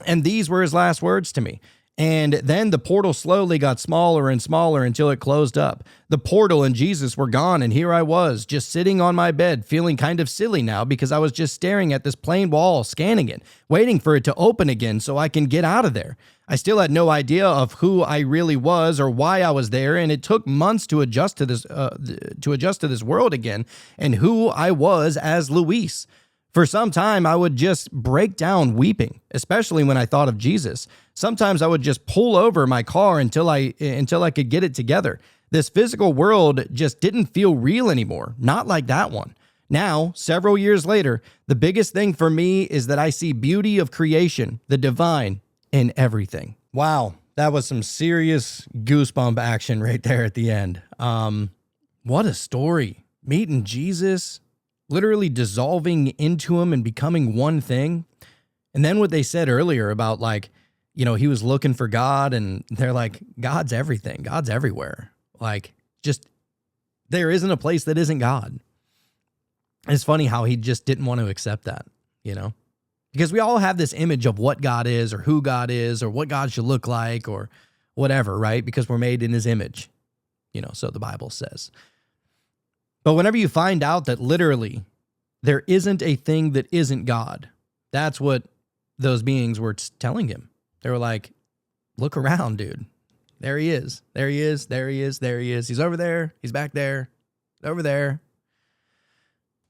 And these were his last words to me. And then the portal slowly got smaller and smaller until it closed up. The portal and Jesus were gone, and here I was, just sitting on my bed, feeling kind of silly now because I was just staring at this plain wall, scanning it, waiting for it to open again so I can get out of there. I still had no idea of who I really was or why I was there, and it took months to adjust to this world again and who I was as Luis. For some time, I would just break down weeping, especially when I thought of Jesus. Sometimes I would just pull over my car until I could get it together. This physical world just didn't feel real anymore, not like that one. Now, several years later, the biggest thing for me is that I see beauty of creation, the divine, in everything. Wow, that was some serious goosebump action right there at the end. What a story. Meeting Jesus, literally dissolving into him and becoming one thing. And then what they said earlier about, like, you know, he was looking for God, and they're like, God's everything. God's everywhere. Like, just, there isn't a place that isn't God. It's funny how he just didn't want to accept that, you know, because we all have this image of what God is or who God is or what God should look like or whatever, right? Because we're made in his image, you know, so the Bible says. But whenever you find out that literally there isn't a thing that isn't God, that's what those beings were telling him. They were like, look around, dude. There he is. There he is. There he is. There he is. He's over there. He's back there. Over there.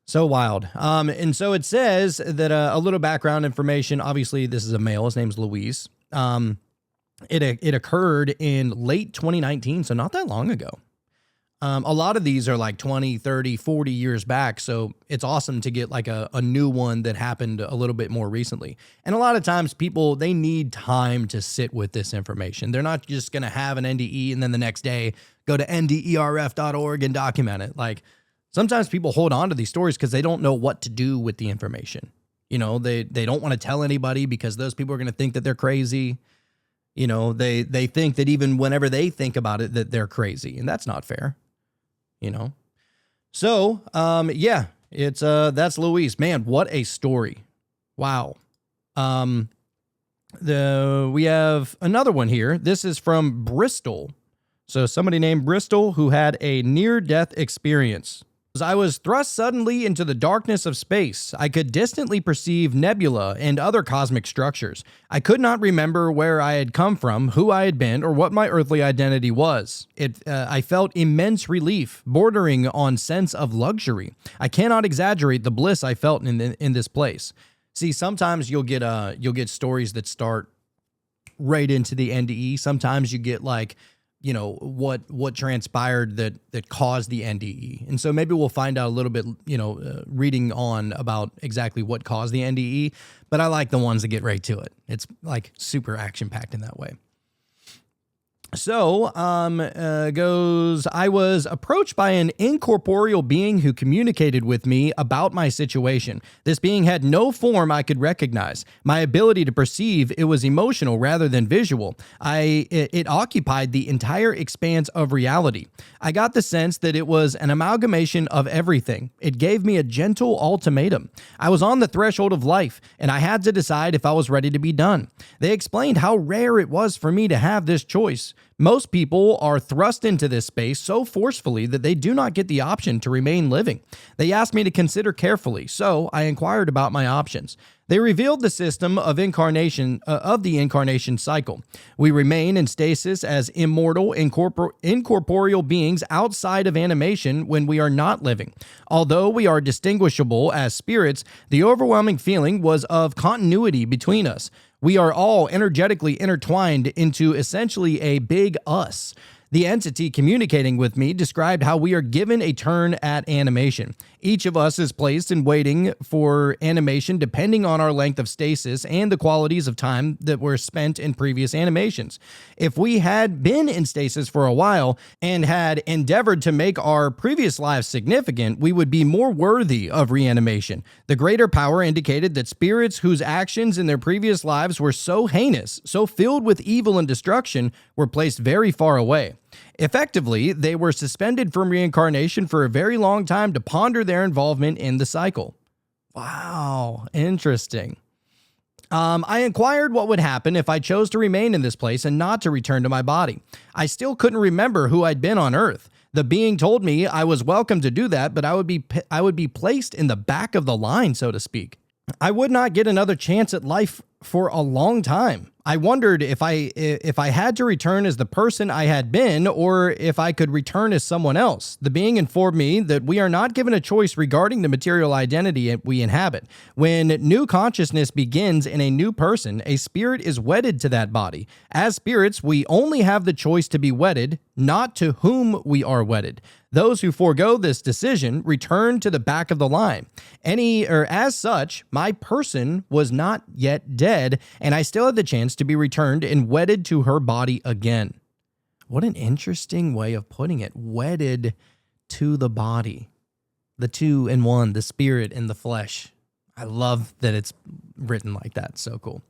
So wild. And so it says that a little background information. Obviously, this is a male. His name's Luis. It occurred in late 2019, so not that long ago. A lot of these are like 20, 30, 40 years back. So it's awesome to get like a new one that happened a little bit more recently. And a lot of times people, they need time to sit with this information. They're not just going to have an NDE and then the next day go to nderf.org and document it. Like, sometimes people hold on to these stories because they don't know what to do with the information. You know, they don't want to tell anybody because those people are going to think that they're crazy. You know, they think that even whenever they think about it, that they're crazy, and that's not fair. You know, so yeah, it's that's Luis. Man, what a story! Wow. We have another one here. This is from Bristol. So somebody named Bristol who had a near-death experience. I was thrust suddenly into the darkness of space. I could distantly perceive nebula and other cosmic structures. I could not remember where I had come from, who I had been, or what my earthly identity was. I felt immense relief, bordering on sense of luxury. I cannot exaggerate the bliss I felt in this place. See, sometimes you'll get stories that start right into the NDE. Sometimes you get like, you know, what transpired that caused the NDE. And so maybe we'll find out a little bit, you know, reading on about exactly what caused the NDE, but I like the ones that get right to it. It's like super action packed in that way. So, goes, I was approached by an incorporeal being who communicated with me about my situation. This being had no form I could recognize. My ability to perceive, it was emotional rather than visual. It occupied the entire expanse of reality. I got the sense that it was an amalgamation of everything. It gave me a gentle ultimatum. I was on the threshold of life, and I had to decide if I was ready to be done. They explained how rare it was for me to have this choice. Most people are thrust into this space so forcefully that they do not get the option to remain living. They asked me to consider carefully, so I inquired about my options. They revealed the system of the incarnation cycle. We remain in stasis as immortal, incorporeal beings outside of animation when we are not living. Although we are distinguishable as spirits, the overwhelming feeling was of continuity between us. We are all energetically intertwined into essentially a big us. The entity communicating with me described how we are given a turn at animation. Each of us is placed in waiting for animation depending on our length of stasis and the qualities of time that were spent in previous animations. If we had been in stasis for a while and had endeavored to make our previous lives significant, we would be more worthy of reanimation. The greater power indicated that spirits whose actions in their previous lives were so heinous, so filled with evil and destruction, were placed very far away. Effectively, they were suspended from reincarnation for a very long time to ponder their involvement in the cycle. Wow, interesting. I inquired what would happen if I chose to remain in this place and not to return to my body. I still couldn't remember who I'd been on Earth. The being told me I was welcome to do that, but I would be placed in the back of the line, so to speak. I would not get another chance at life for a long time. I wondered if I had to return as the person I had been or if I could return as someone else. The being informed me that we are not given a choice regarding the material identity we inhabit. When new consciousness begins in a new person, a spirit is wedded to that body. As spirits, we only have the choice to be wedded, not to whom we are wedded. Those who forego this decision return to the back of the line. As such, my person was not yet dead, and I still had the chance to be returned and wedded to her body again. What an interesting way of putting it. Wedded to the body. The two in one, the spirit and the flesh. I love that it's written like that. So cool.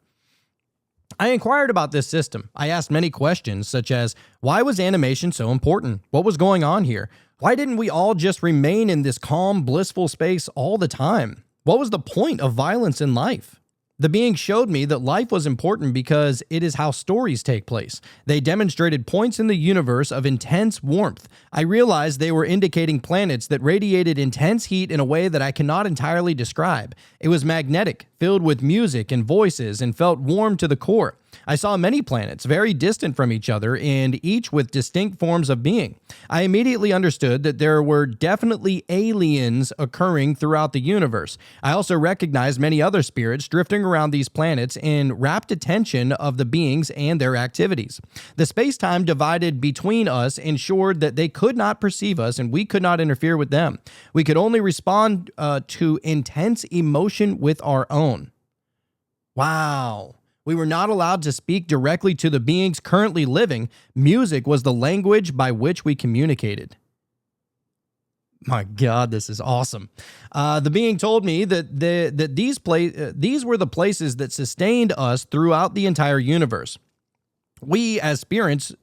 I inquired about this system. I asked many questions, such as, why was animation so important? What was going on here? Why didn't we all just remain in this calm, blissful space all the time? What was the point of violence in life? The being showed me that life was important because it is how stories take place. They demonstrated points in the universe of intense warmth. I realized they were indicating planets that radiated intense heat in a way that I cannot entirely describe. It was magnetic, filled with music and voices, and felt warm to the core. I saw many planets, very distant from each other, and each with distinct forms of being. I immediately understood that there were definitely aliens occurring throughout the universe. I also recognized many other spirits drifting around these planets in rapt attention of the beings and their activities. The space-time divided between us ensured that they could not perceive us and we could not interfere with them. We could only respond to intense emotion with our own. Wow. We were not allowed to speak directly to the beings currently living. Music was the language by which we communicated. My God, this is awesome. The being told me that these were the places that sustained us throughout the entire universe. We, as spirits,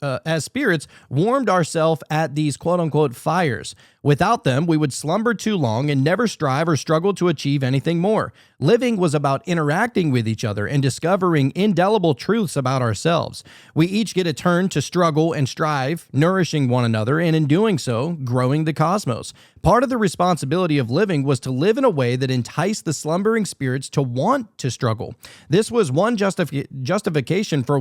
warmed ourselves at these quote-unquote fires. Without them, we would slumber too long and never strive or struggle to achieve anything more. Living was about interacting with each other and discovering indelible truths about ourselves. We each get a turn to struggle and strive, nourishing one another, and in doing so, growing the cosmos. Part of the responsibility of living was to live in a way that enticed the slumbering spirits to want to struggle. This was one justification for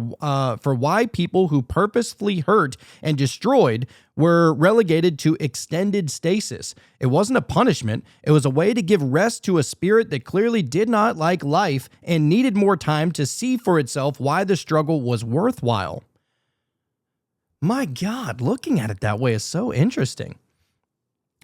why people who purposefully hurt and destroyed were relegated to extended stasis. It wasn't a punishment. It was a way to give rest to a spirit that clearly did not like life and needed more time to see for itself why the struggle was worthwhile. My God, looking at it that way is so interesting.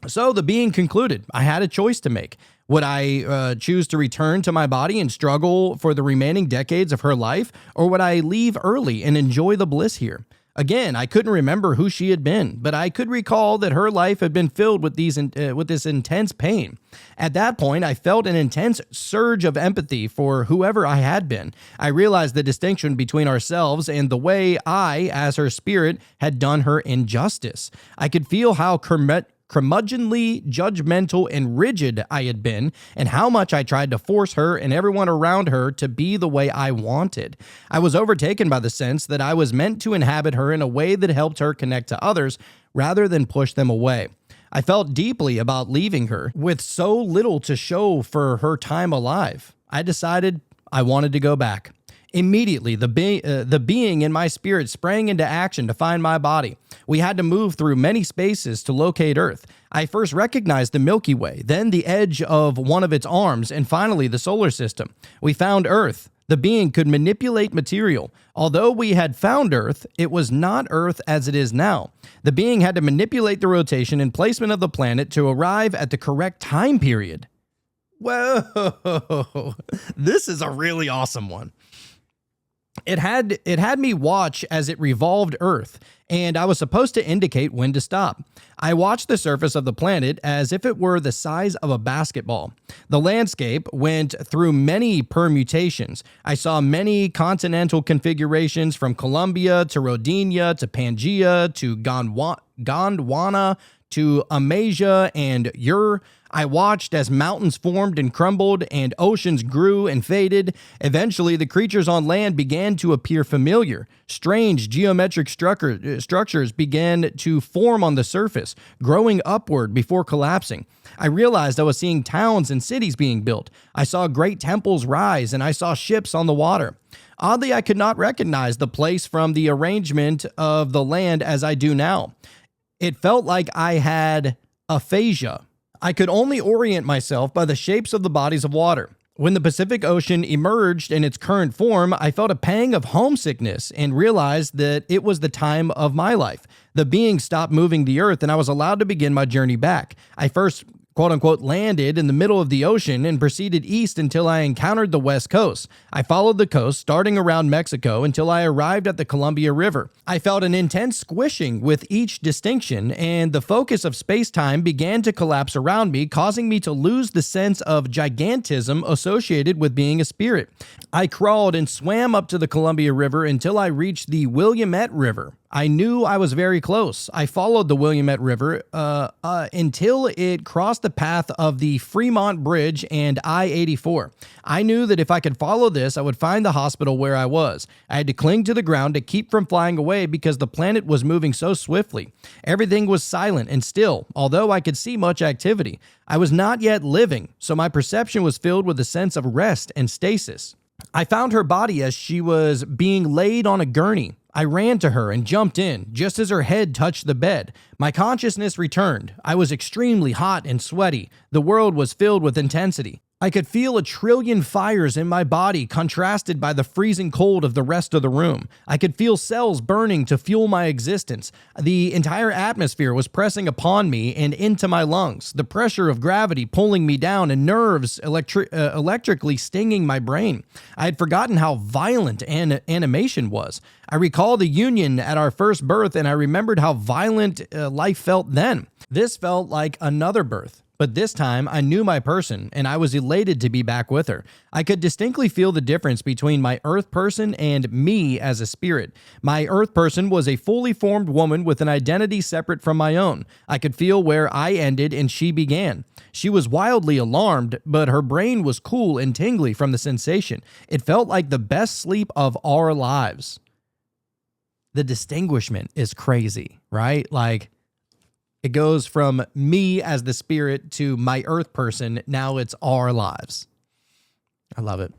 So the being concluded, I had a choice to make. Would I choose to return to my body and struggle for the remaining decades of her life, or would I leave early and enjoy the bliss here? Again, I couldn't remember who she had been, but I could recall that her life had been filled with this intense pain. At that point, I felt an intense surge of empathy for whoever I had been. I realized the distinction between ourselves and the way I, as her spirit, had done her injustice. I could feel how curmudgeonly, judgmental, and rigid I had been, and how much I tried to force her and everyone around her to be the way I wanted. I was overtaken by the sense that I was meant to inhabit her in a way that helped her connect to others rather than push them away. I felt deeply about leaving her with so little to show for her time alive. I decided I wanted to go back. Immediately, the being in my spirit sprang into action to find my body. We had to move through many spaces to locate Earth. I first recognized the Milky Way, then the edge of one of its arms, and finally the solar system. We found Earth. The being could manipulate material. Although we had found Earth, it was not Earth as it is now. The being had to manipulate the rotation and placement of the planet to arrive at the correct time period. Whoa, this is a really awesome one. It had me watch as it revolved Earth, and I was supposed to indicate when to stop. I watched the surface of the planet as if it were the size of a basketball. The landscape went through many permutations. I saw many continental configurations from Columbia to Rodinia to Pangaea to Gondwana to Amasia and Ur. I watched as mountains formed and crumbled and oceans grew and faded. Eventually, the creatures on land began to appear familiar. Strange geometric structures began to form on the surface, growing upward before collapsing. I realized I was seeing towns and cities being built. I saw great temples rise, and I saw ships on the water. Oddly, I could not recognize the place from the arrangement of the land as I do now. It felt like I had aphasia. I could only orient myself by the shapes of the bodies of water. When the Pacific Ocean emerged in its current form, I felt a pang of homesickness and realized that it was the time of my life. The being stopped moving the earth, and I was allowed to begin my journey back. I first, quote-unquote, landed in the middle of the ocean and proceeded east until I encountered the west coast. I followed the coast, starting around Mexico, until I arrived at the Columbia River. I felt an intense squishing with each distinction, and the focus of space-time began to collapse around me, causing me to lose the sense of gigantism associated with being a spirit. I crawled and swam up to the Columbia River until I reached the Willamette River. I knew I was very close. I followed the Willamette River until it crossed the path of the Fremont Bridge and I-84. I knew that if I could follow this, I would find the hospital where I was. I had to cling to the ground to keep from flying away because the planet was moving so swiftly. Everything was silent and still, although I could see much activity. I was not yet living, so my perception was filled with a sense of rest and stasis. I found her body as she was being laid on a gurney. I ran to her and jumped in, just as her head touched the bed. My consciousness returned. I was extremely hot and sweaty. The world was filled with intensity. I could feel 1,000,000,000 fires in my body contrasted by the freezing cold of the rest of the room. I could feel cells burning to fuel my existence. The entire atmosphere was pressing upon me and into my lungs, the pressure of gravity pulling me down and nerves electrically stinging my brain. I had forgotten how violent animation was. I recall the union at our first birth, and I remembered how violent life felt then. This felt like another birth. But this time, I knew my person, and I was elated to be back with her. I could distinctly feel the difference between my earth person and me as a spirit. My earth person was a fully formed woman with an identity separate from my own. I could feel where I ended and she began. She was wildly alarmed, but her brain was cool and tingly from the sensation. It felt like the best sleep of our lives. The distinguishment is crazy, right? Like, it goes from me as the spirit to my earth person. Now it's our lives. I love it.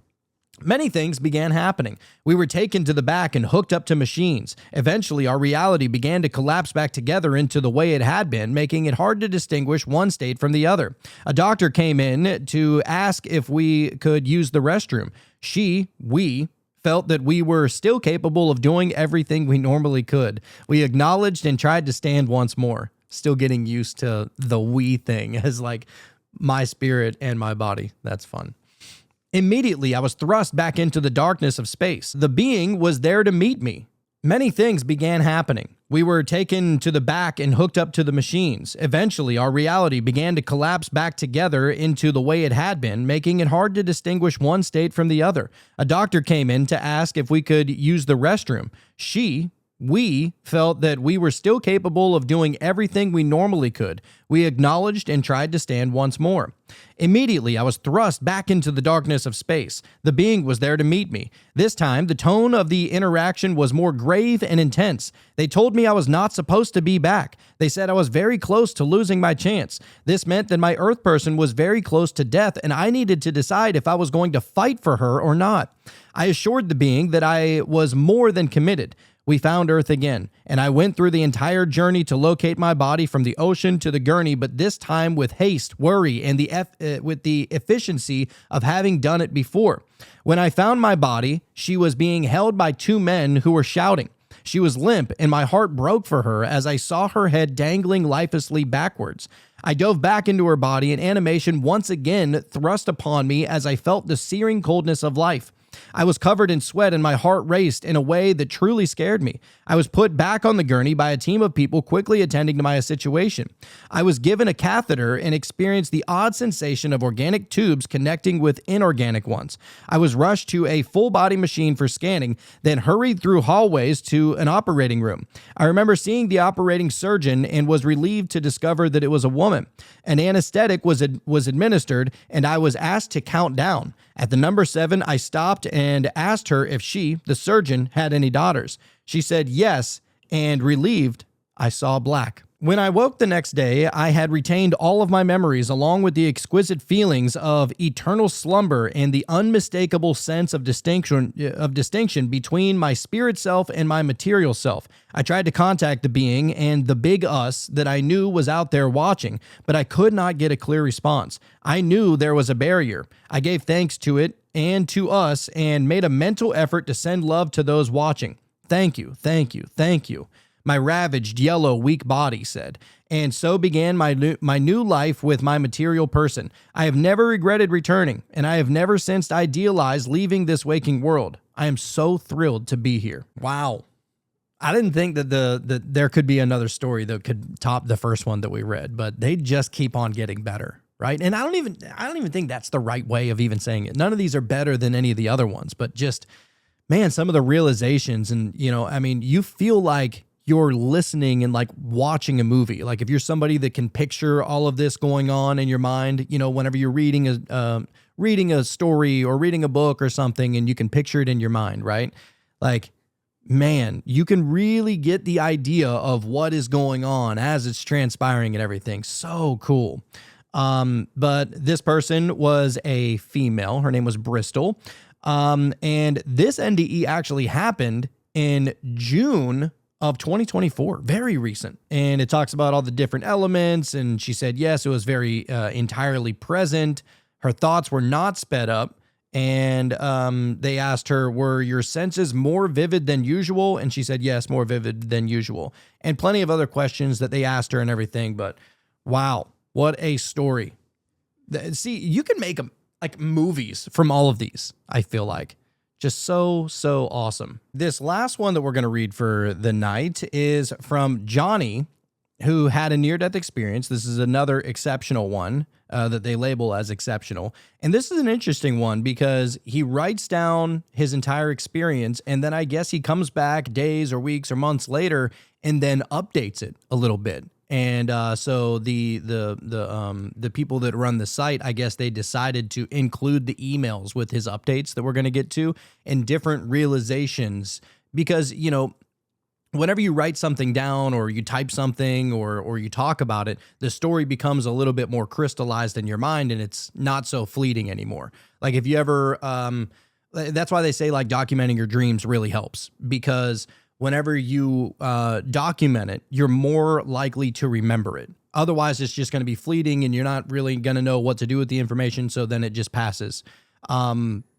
Many things began happening. We were taken to the back and hooked up to machines. Eventually, our reality began to collapse back together into the way it had been, making it hard to distinguish one state from the other. A doctor came in to ask if we could use the restroom. We felt that we were still capable of doing everything we normally could. We acknowledged and tried to stand once more. Still getting used to the we thing as like my spirit and my body. That's fun. Immediately, I was thrust back into the darkness of space. The being was there to meet me. Many things began happening. We were taken to the back and hooked up to the machines. Eventually, our reality began to collapse back together into the way it had been, making it hard to distinguish one state from the other. A doctor came in to ask if we could use the restroom. We felt that we were still capable of doing everything we normally could. We acknowledged and tried to stand once more. Immediately, I was thrust back into the darkness of space. The being was there to meet me. This time, the tone of the interaction was more grave and intense. They told me I was not supposed to be back. They said I was very close to losing my chance. This meant that my Earth person was very close to death, and I needed to decide if I was going to fight for her or not. I assured the being that I was more than committed. We found Earth again, and I went through the entire journey to locate my body from the ocean to the gurney, but this time with haste, worry, and with the efficiency of having done it before. When I found my body, she was being held by two men who were shouting. She was limp, and my heart broke for her as I saw her head dangling lifelessly backwards. I dove back into her body, and animation once again thrust upon me as I felt the searing coldness of life. I was covered in sweat and my heart raced in a way that truly scared me. I was put back on the gurney by a team of people quickly attending to my situation. I was given a catheter and experienced the odd sensation of organic tubes connecting with inorganic ones. I was rushed to a full-body machine for scanning, then hurried through hallways to an operating room. I remember seeing the operating surgeon and was relieved to discover that it was a woman. An anesthetic was administered, and I was asked to count down. At the number 7, I stopped and asked her if she, the surgeon, had any daughters. She said yes, and relieved, I saw black. When I woke the next day, I had retained all of my memories along with the exquisite feelings of eternal slumber and the unmistakable sense of distinction between my spirit self and my material self. I tried to contact the being and the big us that I knew was out there watching, but I could not get a clear response. I knew there was a barrier. I gave thanks to it and to us and made a mental effort to send love to those watching. Thank you, thank you, thank you. My ravaged, yellow, weak body said. And so began my new life with my material person. I have never regretted returning, and I have never since idealized leaving this waking world. I am so thrilled to be here. Wow. I didn't think that there could be another story that could top the first one that we read, but they just keep on getting better, right? And I don't even think that's the right way of even saying it. None of these are better than any of the other ones, but just, man, some of the realizations and, you feel like you're listening and like watching a movie. Like if you're somebody that can picture all of this going on in your mind, whenever you're reading a story or reading a book or something, and you can picture it in your mind, right? Like, man, you can really get the idea of what is going on as it's transpiring and everything. So cool. But this person was a female. Her name was Bristol. And this NDE actually happened in June of 2024, very recent. And it talks about all the different elements. And she said, yes, it was very entirely present. Her thoughts were not sped up. And they asked her, were your senses more vivid than usual? And she said, yes, more vivid than usual. And plenty of other questions that they asked her and everything. But wow, what a story. See, you can make them like movies from all of these, I feel like. Just so awesome. This last one that we're going to read for the night is from Johnny, who had a near-death experience. This is another exceptional one that they label as exceptional. And this is an interesting one because he writes down his entire experience, and then I guess he comes back days or weeks or months later and then updates it a little bit. And so the people that run the site, I guess they decided to include the emails with his updates that we're going to get to and different realizations because, whenever you write something down or you type something or you talk about it, the story becomes a little bit more crystallized in your mind and it's not so fleeting anymore. Like if you ever, that's why they say like documenting your dreams really helps because whenever you document it, you're more likely to remember it. Otherwise, it's just going to be fleeting and you're not really going to know what to do with the information, so then it just passes.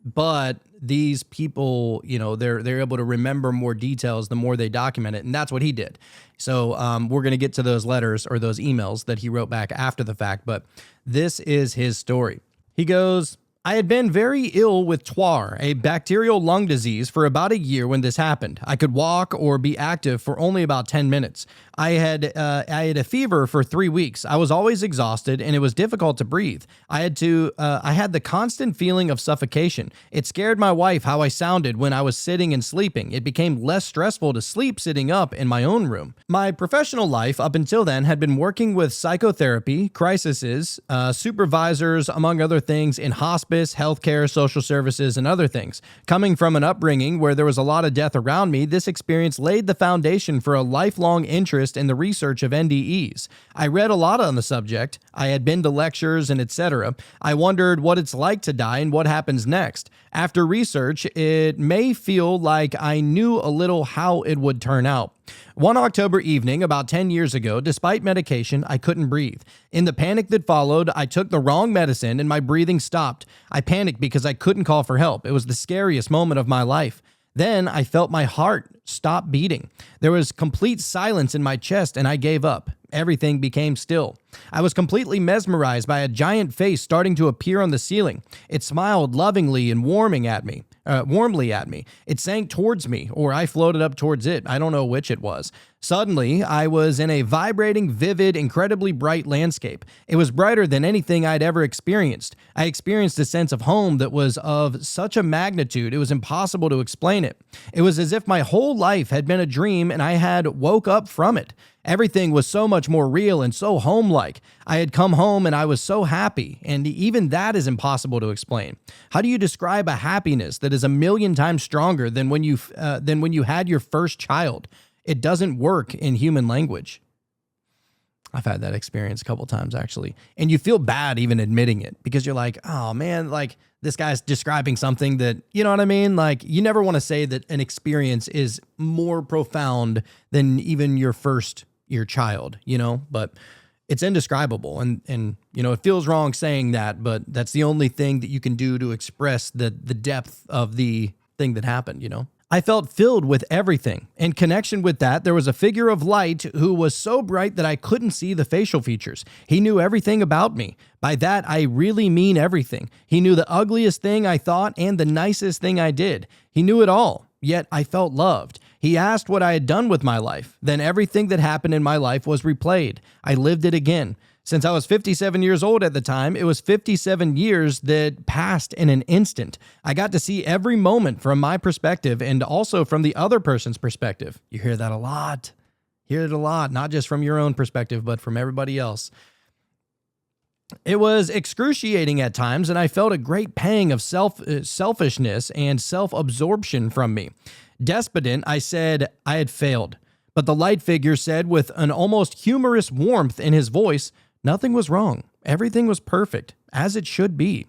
But these people, they're able to remember more details the more they document it, and that's what he did. So we're going to get to those letters or those emails that he wrote back after the fact, but this is his story. He goes, I had been very ill with TWAR, a bacterial lung disease, for about a year when this happened. I could walk or be active for only about 10 minutes. I had a fever for 3 weeks. I was always exhausted and it was difficult to breathe. I had the constant feeling of suffocation. It scared my wife how I sounded when I was sitting and sleeping. It became less stressful to sleep sitting up in my own room. My professional life up until then had been working with psychotherapy, crises, supervisors, among other things, in hospice, healthcare, social services, and other things. Coming from an upbringing where there was a lot of death around me, this experience laid the foundation for a lifelong interest in the research of NDEs. I read a lot on the subject. I had been to lectures and etc. I wondered what it's like to die and what happens next. After research, it may feel like I knew a little how it would turn out. One October evening, about 10 years ago, despite medication, I couldn't breathe. In the panic that followed, I took the wrong medicine and my breathing stopped. I panicked because I couldn't call for help. It was the scariest moment of my life. Then I felt my heart stop beating. There was complete silence in my chest and I gave up. Everything became still. I was completely mesmerized by a giant face starting to appear on the ceiling. It smiled lovingly and warmly at me. It sank towards me, or I floated up towards it. I don't know which it was. Suddenly, I was in a vibrating, vivid, incredibly bright landscape. It was brighter than anything I'd ever experienced. I experienced a sense of home that was of such a magnitude, it was impossible to explain it. It was as if my whole life had been a dream and I had woke up from it. Everything was so much more real and so home-like. I had come home and I was so happy, and even that is impossible to explain. How do you describe a happiness that is a million times stronger than when you had your first child? It doesn't work in human language. I've had that experience a couple times actually, and you feel bad even admitting it because you're like, oh man, like this guy's describing something that, you know what I mean? Like you never want to say that an experience is more profound than even your child, you know, but it's indescribable. And, you know, it feels wrong saying that, but that's the only thing that you can do to express the depth of the thing that happened, you know? I felt filled with everything. In connection with that, there was a figure of light who was so bright that I couldn't see the facial features. He knew everything about me. By that, I really mean everything. He knew the ugliest thing I thought and the nicest thing I did. He knew it all, yet I felt loved. He asked what I had done with my life. Then everything that happened in my life was replayed. I lived it again. Since I was 57 years old at the time, it was 57 years that passed in an instant. I got to see every moment from my perspective and also from the other person's perspective. You hear that a lot. Hear it a lot, not just from your own perspective, but from everybody else. It was excruciating at times, and I felt a great pang of selfishness and self-absorption from me. Despondent, I said I had failed. But the light figure said with an almost humorous warmth in his voice, nothing was wrong. Everything was perfect, as it should be.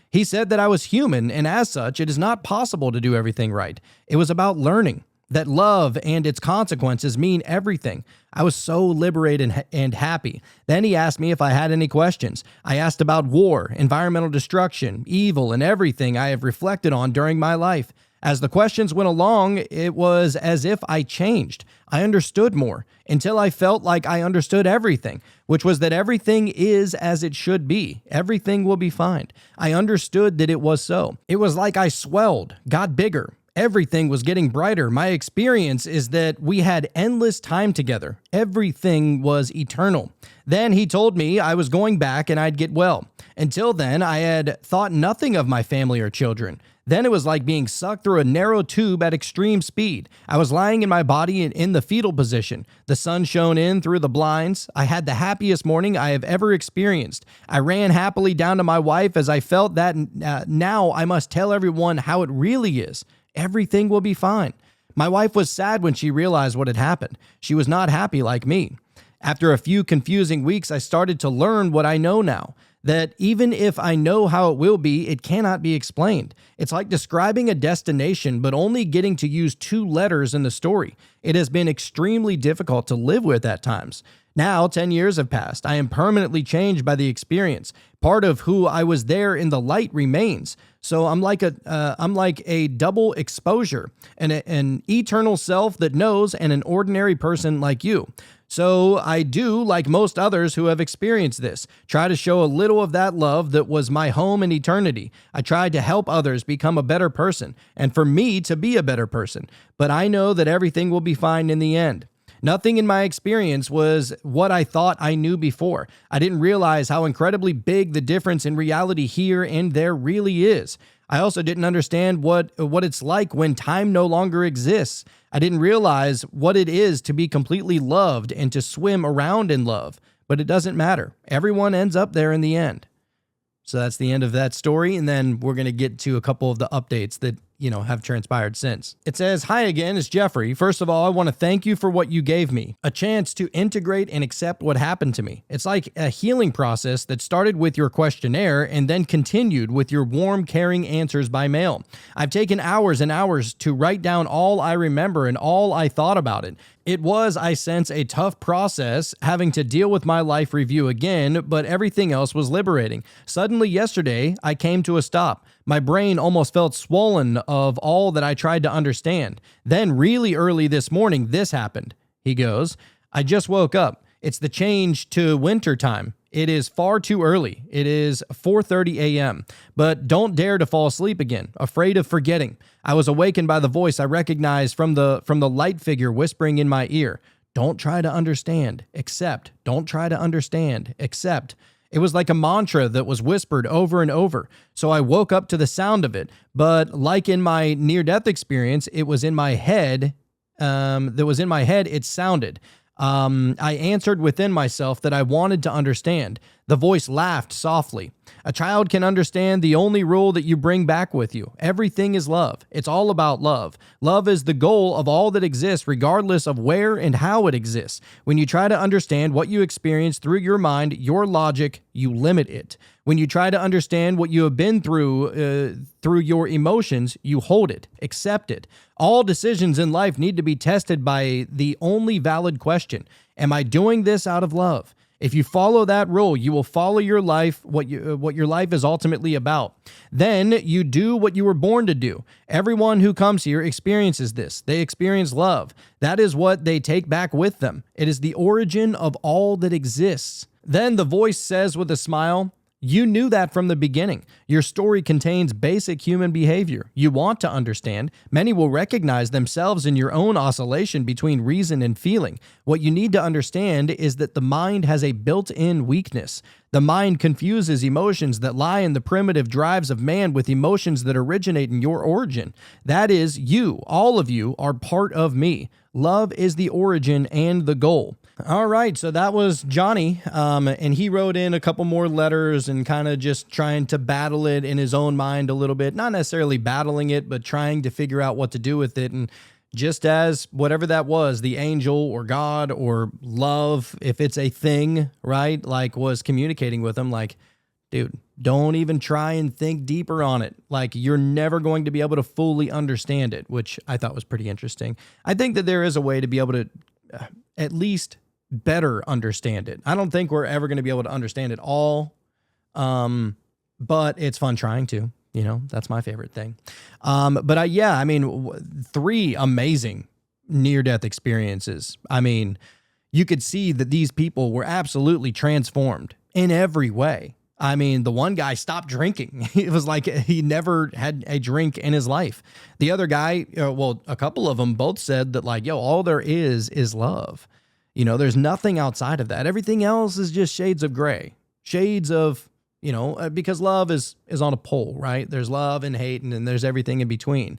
He said that I was human, and as such, it is not possible to do everything right. It was about learning that love and its consequences mean everything. I was so liberated and happy. Then he asked me if I had any questions. I asked about war, environmental destruction, evil, and everything I have reflected on during my life. As the questions went along, it was as if I changed. I understood more until I felt like I understood everything, which was that everything is as it should be. Everything will be fine. I understood that it was so. It was like I swelled, got bigger. Everything was getting brighter. My experience is that we had endless time together. Everything was eternal. Then he told me I was going back and I'd get well. Until then, I had thought nothing of my family or children. Then it was like being sucked through a narrow tube at extreme speed. I was lying in my body in the fetal position. The sun shone in through the blinds. I had the happiest morning I have ever experienced. I ran happily down to my wife as I felt that now I must tell everyone how it really is. Everything will be fine. My wife was sad when she realized what had happened. She was not happy like me. After a few confusing weeks, I started to learn what I know now. That even if I know how it will be, it cannot be explained. It's like describing a destination, but only getting to use 2 letters in the story. It has been extremely difficult to live with at times. Now, 10 years have passed. I am permanently changed by the experience. Part of who I was there in the light remains. So I'm like a double exposure, an eternal self that knows and an ordinary person like you. So I do, like most others who have experienced this, try to show a little of that love that was my home in eternity. I tried to help others become a better person and for me to be a better person. But I know that everything will be fine in the end. Nothing in my experience was what I thought I knew before. I didn't realize how incredibly big the difference in reality here and there really is. I also didn't understand what it's like when time no longer exists. I didn't realize what it is to be completely loved and to swim around in love. But it doesn't matter. Everyone ends up there in the end. So that's the end of that story. And then we're going to get to a couple of the updates that, have transpired since. It says, "Hi again, it's Jeffrey. First of all, I want to thank you for what you gave me, a chance to integrate and accept what happened to me. It's like a healing process that started with your questionnaire and then continued with your warm, caring answers by mail. I've taken hours and hours to write down all I remember and all I thought about it. It was, I sense, a tough process having to deal with my life review again, but everything else was liberating. Suddenly yesterday, I came to a stop. My brain almost felt swollen of all that I tried to understand. Then really early this morning, this happened." He goes, "I just woke up. It's the change to winter time. It is far too early. It is 4:30 a.m., but don't dare to fall asleep again, afraid of forgetting. I was awakened by the voice I recognized from the light figure whispering in my ear. Don't try to understand, accept. Don't try to understand, accept. It was like a mantra that was whispered over and over. So I woke up to the sound of it. But like in my near-death experience, it was in my head. It sounded. I answered within myself that I wanted to understand. The voice laughed softly. A child can understand the only rule that you bring back with you. Everything is love. It's all about love. Love is the goal of all that exists, regardless of where and how it exists. When you try to understand what you experience through your mind, your logic, you limit it. When you try to understand what you have been through your emotions, you hold it, accept it. All decisions in life need to be tested by the only valid question: am I doing this out of love? If you follow that rule, you will follow your life, what your life is ultimately about. Then you do what you were born to do. Everyone who comes here experiences this. They experience love. That is what they take back with them. It is the origin of all that exists." Then the voice says with a smile, "You knew that from the beginning. Your story contains basic human behavior. You want to understand. Many will recognize themselves in your own oscillation between reason and feeling. What you need to understand is that the mind has a built-in weakness. The mind confuses emotions that lie in the primitive drives of man with emotions that originate in your origin. That is, you, all of you, are part of me. Love is the origin and the goal." All right, so that was Johnny, and he wrote in a couple more letters and kind of just trying to battle it in his own mind a little bit. Not necessarily battling it, but trying to figure out what to do with it. And just as whatever that was, the angel or God or love, if it's a thing, right, like was communicating with him, like, dude, don't even try and think deeper on it. Like, you're never going to be able to fully understand it, which I thought was pretty interesting. I think that there is a way to be able to at least better understand it. I don't think we're ever going to be able to understand it all, but it's fun trying to. That's my favorite thing. Three amazing near-death experiences. I mean, you could see that these people were absolutely transformed in every way. I mean, the one guy stopped drinking. It was like he never had a drink in his life. The other guy, a couple of them both said that, like, all there is love. There's nothing outside of that. Everything else is just shades of gray, shades of, because love is on a pole, right? There's love and hate, and then there's everything in between.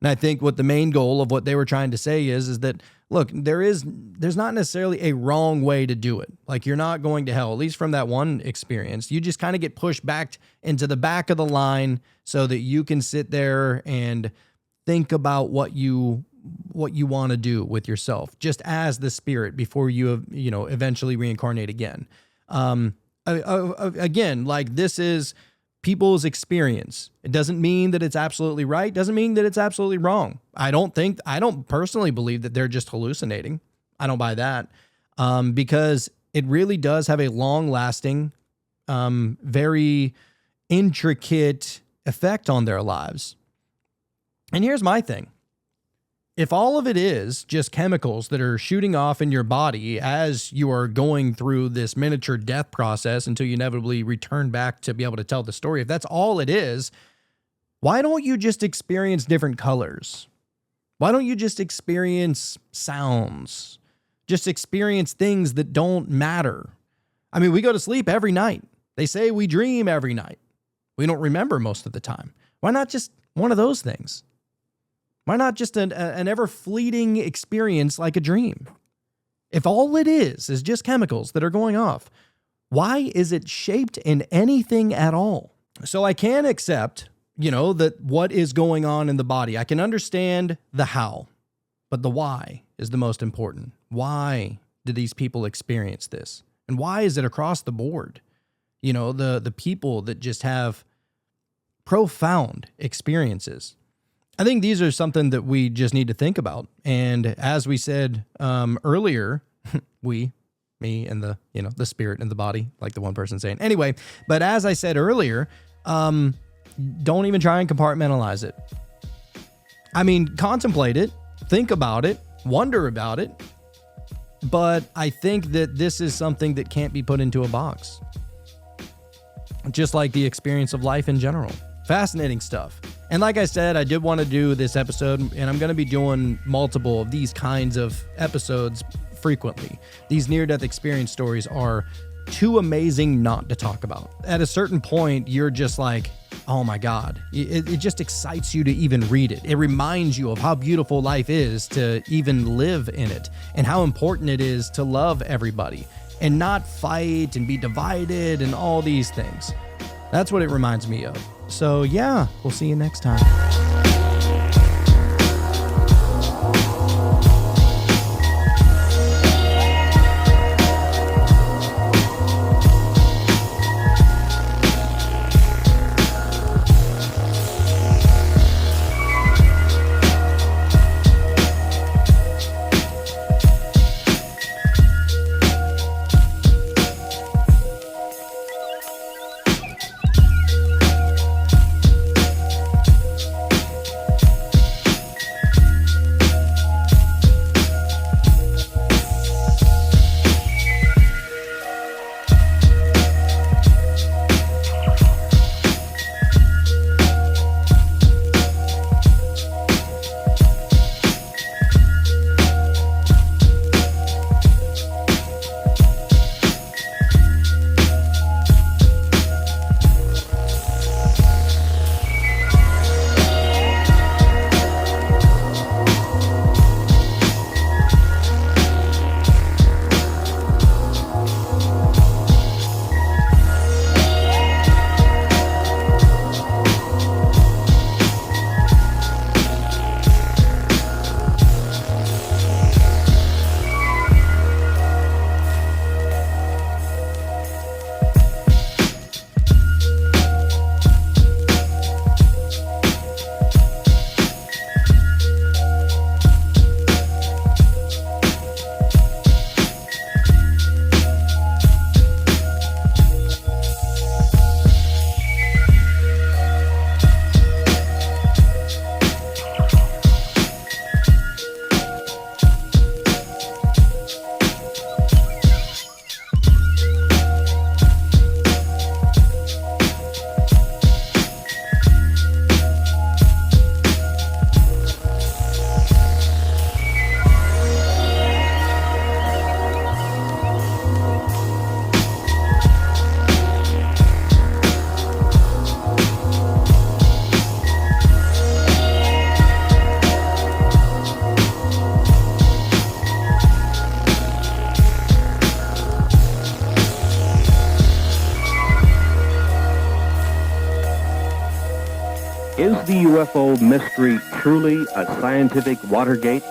And I think what the main goal of what they were trying to say is that, look, there's not necessarily a wrong way to do it. Like, you're not going to hell, at least from that one experience. You just kind of get pushed back into the back of the line so that you can sit there and think about what you want to do with yourself, just as the spirit before you eventually reincarnate again. Again, like, this is people's experience. It doesn't mean that it's absolutely right. Doesn't mean that it's absolutely wrong. I don't personally believe that they're just hallucinating. I don't buy that, because it really does have a long-lasting, very intricate effect on their lives. And here's my thing. If all of it is just chemicals that are shooting off in your body as you are going through this miniature death process until you inevitably return back to be able to tell the story, if that's all it is, why don't you just experience different colors? Why don't you just experience sounds? Just experience things that don't matter. I mean, we go to sleep every night. They say we dream every night. We don't remember most of the time. Why not just one of those things? Why not just an ever fleeting experience like a dream? If all it is just chemicals that are going off, why is it shaped in anything at all? So I can accept, that what is going on in the body. I can understand the how, but the why is the most important. Why do these people experience this? And why is it across the board? The people that just have profound experiences. I think these are something that we just need to think about. And as we said earlier, me and the spirit and the body, like the one person saying. Anyway, but as I said earlier, don't even try and compartmentalize it. I mean, contemplate it, think about it, wonder about it. But I think that this is something that can't be put into a box. Just like the experience of life in general. Fascinating stuff. And like I said, I did want to do this episode, and I'm going to be doing multiple of these kinds of episodes frequently. These near-death experience stories are too amazing not to talk about. At a certain point, you're just like, oh my God. It just excites you to even read it. It reminds you of how beautiful life is to even live in it, and how important it is to love everybody and not fight and be divided and all these things. That's what it reminds me of. So yeah, we'll see you next time. Is the UFO mystery truly a scientific Watergate?